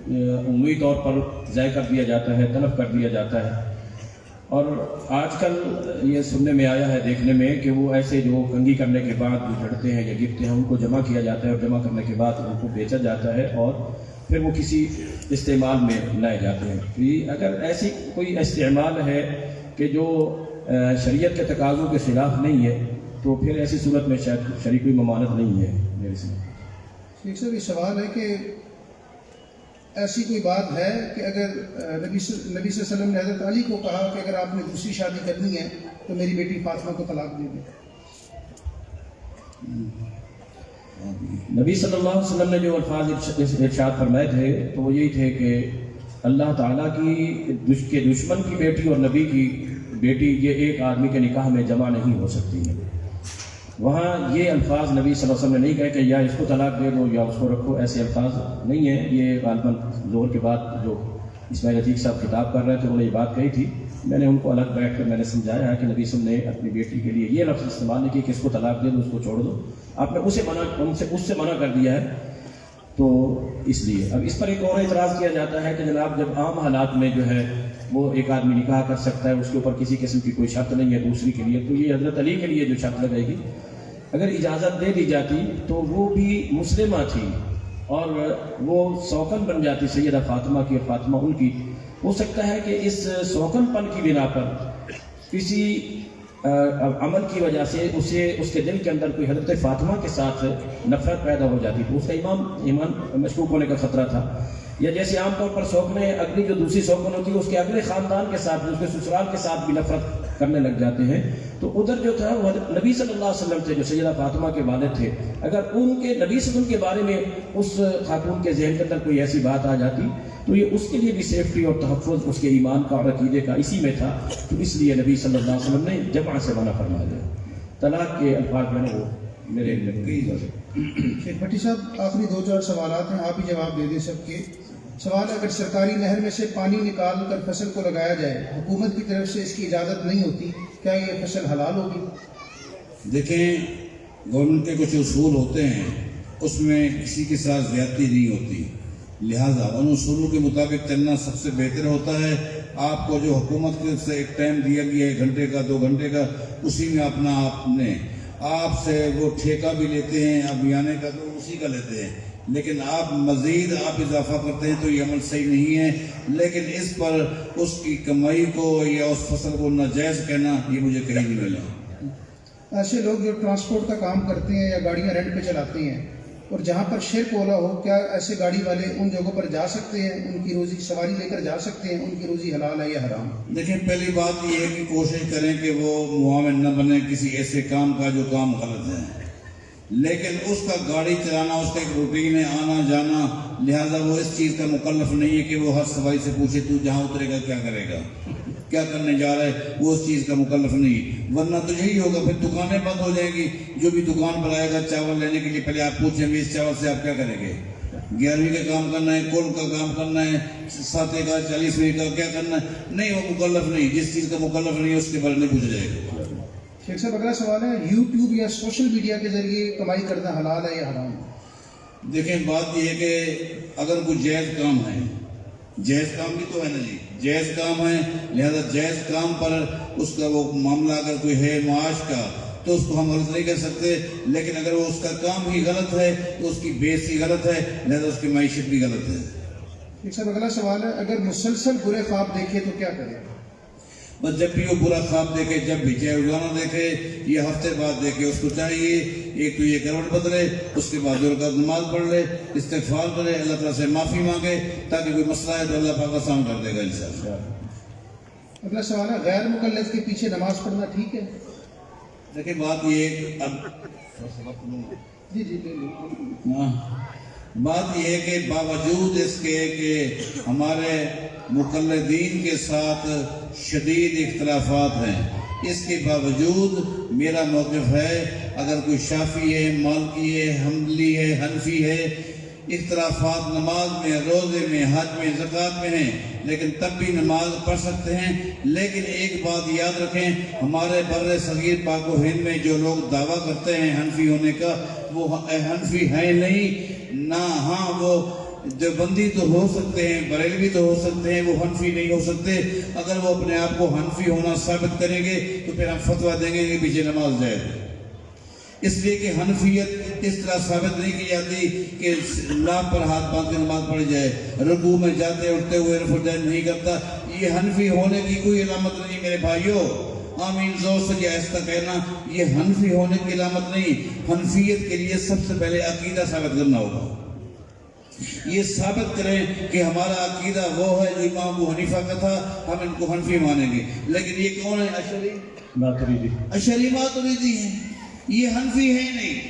عمومی طور پر ضائع کر دیا جاتا ہے، تلف کر دیا جاتا ہے. اور آج کل یہ سننے میں آیا ہے، دیکھنے میں، کہ وہ ایسے جو کنگھی کرنے کے بعد جو جھڑتے ہیں یا گرتے ہیں ان کو جمع کیا جاتا ہے اور جمع کرنے کے بعد ان کو بیچا جاتا ہے اور پھر وہ کسی استعمال میں لائے جاتے ہیں. اگر ایسی کوئی استعمال ہے کہ جو شریعت کے تقاضوں کے خلاف نہیں ہے تو پھر ایسی صورت میں شاید شرعی کوئی ممانعت نہیں ہے میرے سے. شیخ صاحب یہ سوال ہے کہ ایسی کوئی بات ہے کہ اگر نبی صلی اللہ علیہ وسلم نے حضرت علی کو کہا کہ اگر آپ نے دوسری شادی کرنی ہے تو میری بیٹی فاطمہ کو طلاق دے دیں. نبی صلی اللہ علیہ وسلم نے جو الفاظ ارشاد فرمائے تھے تو وہ یہی تھے کہ اللہ تعالیٰ کے دشمن کی بیٹی اور نبی کی بیٹی یہ ایک آدمی کے نکاح میں جمع نہیں ہو سکتی ہیں. وہاں یہ الفاظ نبی صلی اللہ علیہ وسلم نے نہیں کہا کہ یا اس کو طلاق دے دو یا اس کو رکھو، ایسے الفاظ نہیں ہیں. یہ غالباً زور کے بعد جو اسماعیل عتیق صاحب خطاب کر رہے تھے انہوں نے یہ بات کہی تھی. میں نے ان کو الگ بیٹھ کر میں نے سمجھایا کہ نبی صلی اللہ علیہ وسلم نے اپنی بیٹی کے لیے یہ لفظ استعمال نہیں کہ اس کو طلاق دے دو، اس کو چھوڑ دو. آپ نے اس سے منع کر دیا ہے. تو اس لیے اب اس پر ایک اور اعتراض کیا جاتا ہے کہ جناب جب عام حالات میں جو ہے وہ ایک آدمی نکاح کر سکتا ہے، اس کے اوپر کسی قسم کی کوئی شرط نہیں ہے دوسری کے لیے، تو یہ حضرت علی کے لیے جو شرط لگے گی اگر اجازت دے دی جاتی تو وہ بھی مسلمہ تھی اور وہ سوکن بن جاتی سیدہ فاطمہ کی اور فاطمہ ان کی. ہو سکتا ہے کہ اس سوکن پن کی بنا پر کسی عمل کی وجہ سے اس کے دل کے اندر کوئی حضرت فاطمہ کے ساتھ نفرت پیدا ہو جاتی تو اس کا ایمان مشکوک ہونے کا خطرہ تھا. یا جیسے عام طور پر سوکنے اگلی جو دوسری سوکن ہوتی ہے اس کے اگلے خاندان کے ساتھ، اس کے سسرال کے ساتھ بھی نفرت کرنے لگ جاتے ہیں. تو ادھر جو تھا وہ نبی صلی اللہ علیہ وسلم تھے جو سیدہ فاطمہ کے والد تھے، اگر ان کے نبی صلی اللہ علیہ وسلم کے بارے میں اس خاتون کے ذہن کے اندر کوئی ایسی بات آ جاتی تو یہ اس کے لیے بھی سیفٹی اور تحفظ اس کے ایمان کا اور عقیدے کا اسی میں تھا. تو اس لیے نبی صلی اللہ علیہ وسلم نے جمع سے منع فرما دیا. طلاق کے الفاظ میں وہ میرے شیخ بھٹی صاحب آخری 2-4 سوالات ہیں، آپ ہی جواب دے دیں سب کے. سوال ہے، اگر سرکاری نہر میں سے پانی نکال کر فصل کو لگایا جائے، حکومت کی طرف سے اس کی اجازت نہیں ہوتی، کیا یہ فصل حلال ہوگی؟ دیکھیں گورنمنٹ کے کچھ اصول ہوتے ہیں، اس میں کسی کے ساتھ زیادتی نہیں ہوتی، لہٰذا ان اصولوں کے مطابق چلنا سب سے بہتر ہوتا ہے. آپ کو جو حکومت کی طرف سے ایک ٹائم دیا گیا ہے 1 گھنٹے کا 2 گھنٹے کا، اسی میں اپنا آپ سے وہ ٹھیکہ بھی لیتے ہیں، ابیانے کا تو اسی کا لیتے ہیں، لیکن آپ مزید اضافہ کرتے ہیں تو یہ عمل صحیح نہیں ہے. لیکن اس پر اس کی کمائی کو یا اس فصل کو ناجائز کہنا یہ مجھے کہیں نہیں ملا. ایسے لوگ جو ٹرانسپورٹ کا کام کرتے ہیں یا گاڑیاں رینٹ پہ چلاتے ہیں اور جہاں پر شرک اولا ہو، کیا ایسے گاڑی والے ان جگہوں پر جا سکتے ہیں؟ ان کی روزی سواری لے کر جا سکتے ہیں؟ ان کی روزی حلال ہے یا حرام؟ دیکھیں پہلی بات یہ ہے کہ کوشش کریں کہ وہ معاون نہ بنے کسی ایسے کام کا جو کام غلط ہے، لیکن اس کا گاڑی چلانا اس کا ایک روٹین ہے، آنا جانا، لہٰذا وہ اس چیز کا مکلف نہیں ہے کہ وہ ہر سواری سے پوچھے تو جہاں اترے گا کیا کرے گا، کیا کرنے جا رہا ہے، وہ اس چیز کا مکلف نہیں. ورنہ تو یہی ہوگا پھر دکانیں بند ہو جائیں گی. جو بھی دکان پر آئے گا چاول لینے کے لیے پہلے آپ پوچھیں گے اس چاول سے آپ کیا کریں گے، 11ویں کا کام کرنا ہے، کول کا کام کرنا ہے، 7 کا 40ویں کا کیا کرنا ہے، نہیں وہ مکلف نہیں. جس چیز کا مکلف نہیں ہے اس کے بارے میں پوچھا جائے گا. شیخ صاحب اگلا سوال ہے، یوٹیوب یا سوشل میڈیا کے ذریعے کمائی کرنا حلال ہے یا حرام؟ دیکھیں بات یہ ہے کہ اگر کوئی جائز کام ہے، جائز کام بھی تو ہے نا جی، جائز کام ہے، لہذا جائز کام پر اس کا وہ معاملہ اگر کوئی ہے معاش کا تو اس کو ہم غلط نہیں کر سکتے. لیکن اگر وہ اس کا کام ہی غلط ہے تو اس کی بیس ہی غلط ہے، لہذا اس کی معیشت بھی غلط ہے. شیخ صاحب اگلا سوال ہے، اگر مسلسل برے خواب دیکھے تو کیا کرے؟ بس جب بھی وہ برا خواب دیکھے، جب بھی چاہے روزانہ دیکھے یا ہفتے بعد دیکھے، اس کو چاہیے ایک تو یہ کروٹ بدلے، اس کے بعد 2 رکعت نماز پڑھ لے، استغفار کرے، اللہ تعالیٰ سے معافی مانگے، تاکہ کوئی مسئلہ ہے تو اللہ پاک آسان کر دے گا انشاءاللہ۔ اگلا سوال ہے، غیر مقلد کے پیچھے نماز پڑھنا ٹھیک ہے؟ دیکھیں بات یہ ہے جی جی لے لو۔ بات یہ ہے کہ باوجود اس کے کہ ہمارے مقلدین کے ساتھ شدید اختلافات ہیں، اس کے باوجود میرا موقف ہے، اگر کوئی شافعی ہے، مالکی ہے، حنبلی ہے، حنفی ہے، اختلافات نماز میں، روزے میں، حج میں، زکوٰۃ میں ہیں، لیکن تب بھی نماز پڑھ سکتے ہیں۔ لیکن ایک بات یاد رکھیں، ہمارے بر صغیر پاک و ہند میں جو لوگ دعویٰ کرتے ہیں حنفی ہونے کا، وہ حنفی ہیں نہیں نہ، ہاں وہ دیوبندی تو ہو سکتے ہیں، بریلوی تو ہو سکتے ہیں، وہ حنفی نہیں ہو سکتے۔ اگر وہ اپنے آپ کو حنفی ہونا ثابت کریں گے تو پھر ہم فتویٰ دیں گے کہ پیچھے نماز جائز ہے۔ اس لیے کہ حنفیت اس طرح ثابت نہیں کی جاتی کہ لاپ پر ہاتھ باندھ کے نماز پڑھ جائے، رکوع میں جاتے اٹھتے ہوئے رفع الدین نہیں کرتا، یہ حنفی ہونے کی کوئی علامت نہیں میرے بھائیوں۔ آمین زور سے یہ ایسا کہنا یہ حنفی ہونے کی علامت نہیں۔ حنفیت کے لیے سب سے پہلے عقیدہ ثابت کرنا ہوگا، یہ ثابت کریں کہ ہمارا عقیدہ وہ ہے جو امام ابو حنیفہ کا تھا، ہم ان کو حنفی مانیں گے۔ لیکن یہ کون ہے؟ اشعری ماتریدی ہیں، یہ حنفی ہے نہیں۔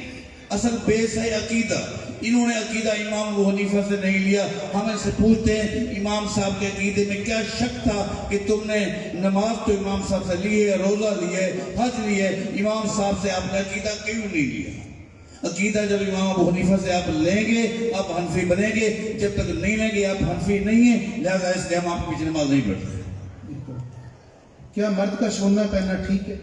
اصل بیس ہے عقیدہ، انہوں نے عقیدہ امام ابو حنیفہ سے نہیں لیا۔ ہم ان سے پوچھتے ہیں امام صاحب کے عقیدے میں کیا شک تھا کہ تم نے نماز تو امام صاحب سے لی ہے، روزہ لی ہے، حج لی ہے، امام صاحب سے آپ نے عقیدہ کیوں نہیں لیا؟ عقیدہ جب امام ابو حنیفہ سے آپ لیں گے آپ حنفی بنیں گے، جب تک نہیں لیں گے آپ حنفی نہیں ہیں، لہذا اس لیے ہم آپ کے پیچھے نماز نہیں پڑھتے۔ کیا مرد کا سونا پہننا ٹھیک ہے؟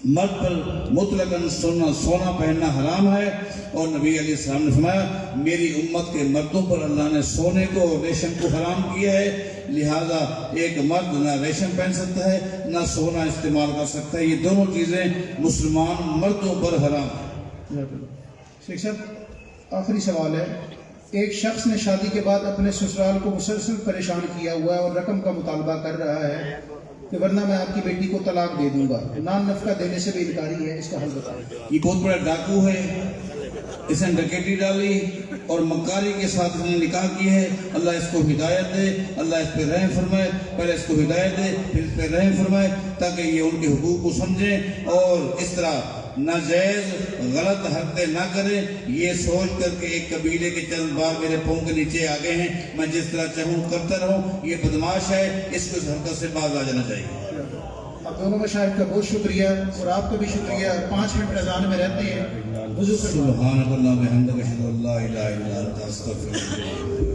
مرد پر مطلقاً سونا پہننا حرام ہے، اور نبی علیہ السلام نے فرمایا میری امت کے مردوں پر اللہ نے سونے کو اور ریشم کو حرام کیا ہے، لہذا ایک مرد نہ ریشم پہن سکتا ہے نہ سونا استعمال کر سکتا ہے، یہ دونوں چیزیں مسلمان مردوں پر حرام ہیں۔ شیخ صاحب آخری سوال ہے، ایک شخص نے شادی کے بعد اپنے سسرال کو مسلسل پریشان کیا ہوا ہے اور رقم کا مطالبہ کر رہا ہے کہ ورنہ میں آپ کی بیٹی کو طلاق دے دوں گا، نان نفقہ دینے سے بھی انکاری ہے، اس کا حل بتائیں۔ یہ بہت بڑا ڈاکو ہے، اس نے ڈکیتی ڈالی اور مکاری کے ساتھ اس نے نکاح کی ہے۔ اللہ اس کو ہدایت دے، اللہ اس پہ رحم فرمائے، پہلے اس کو ہدایت دے پھر اس پہ رحم فرمائے، تاکہ یہ ان کے حقوق کو سمجھیں اور اس طرح ناجائز غلط حرکتیں نہ کریں، یہ سوچ کر کے ایک قبیلے کے چند بار میرے پاؤں کے نیچے آ گئے ہیں، میں جس طرح چاہوں کرتا رہوں، یہ بدماش ہے، اس کو اس حرکت سے باز آ جانا چاہیے۔ آپ دونوں مشاہد کا بہت شکریہ اور آپ کا بھی شکریہ، 5 منٹ اذان میں رہتے ہیں، وضو کرنا۔ سبحانک اللہم و بحمدک، اشہد ان لا الہ الا انت، استغفرک۔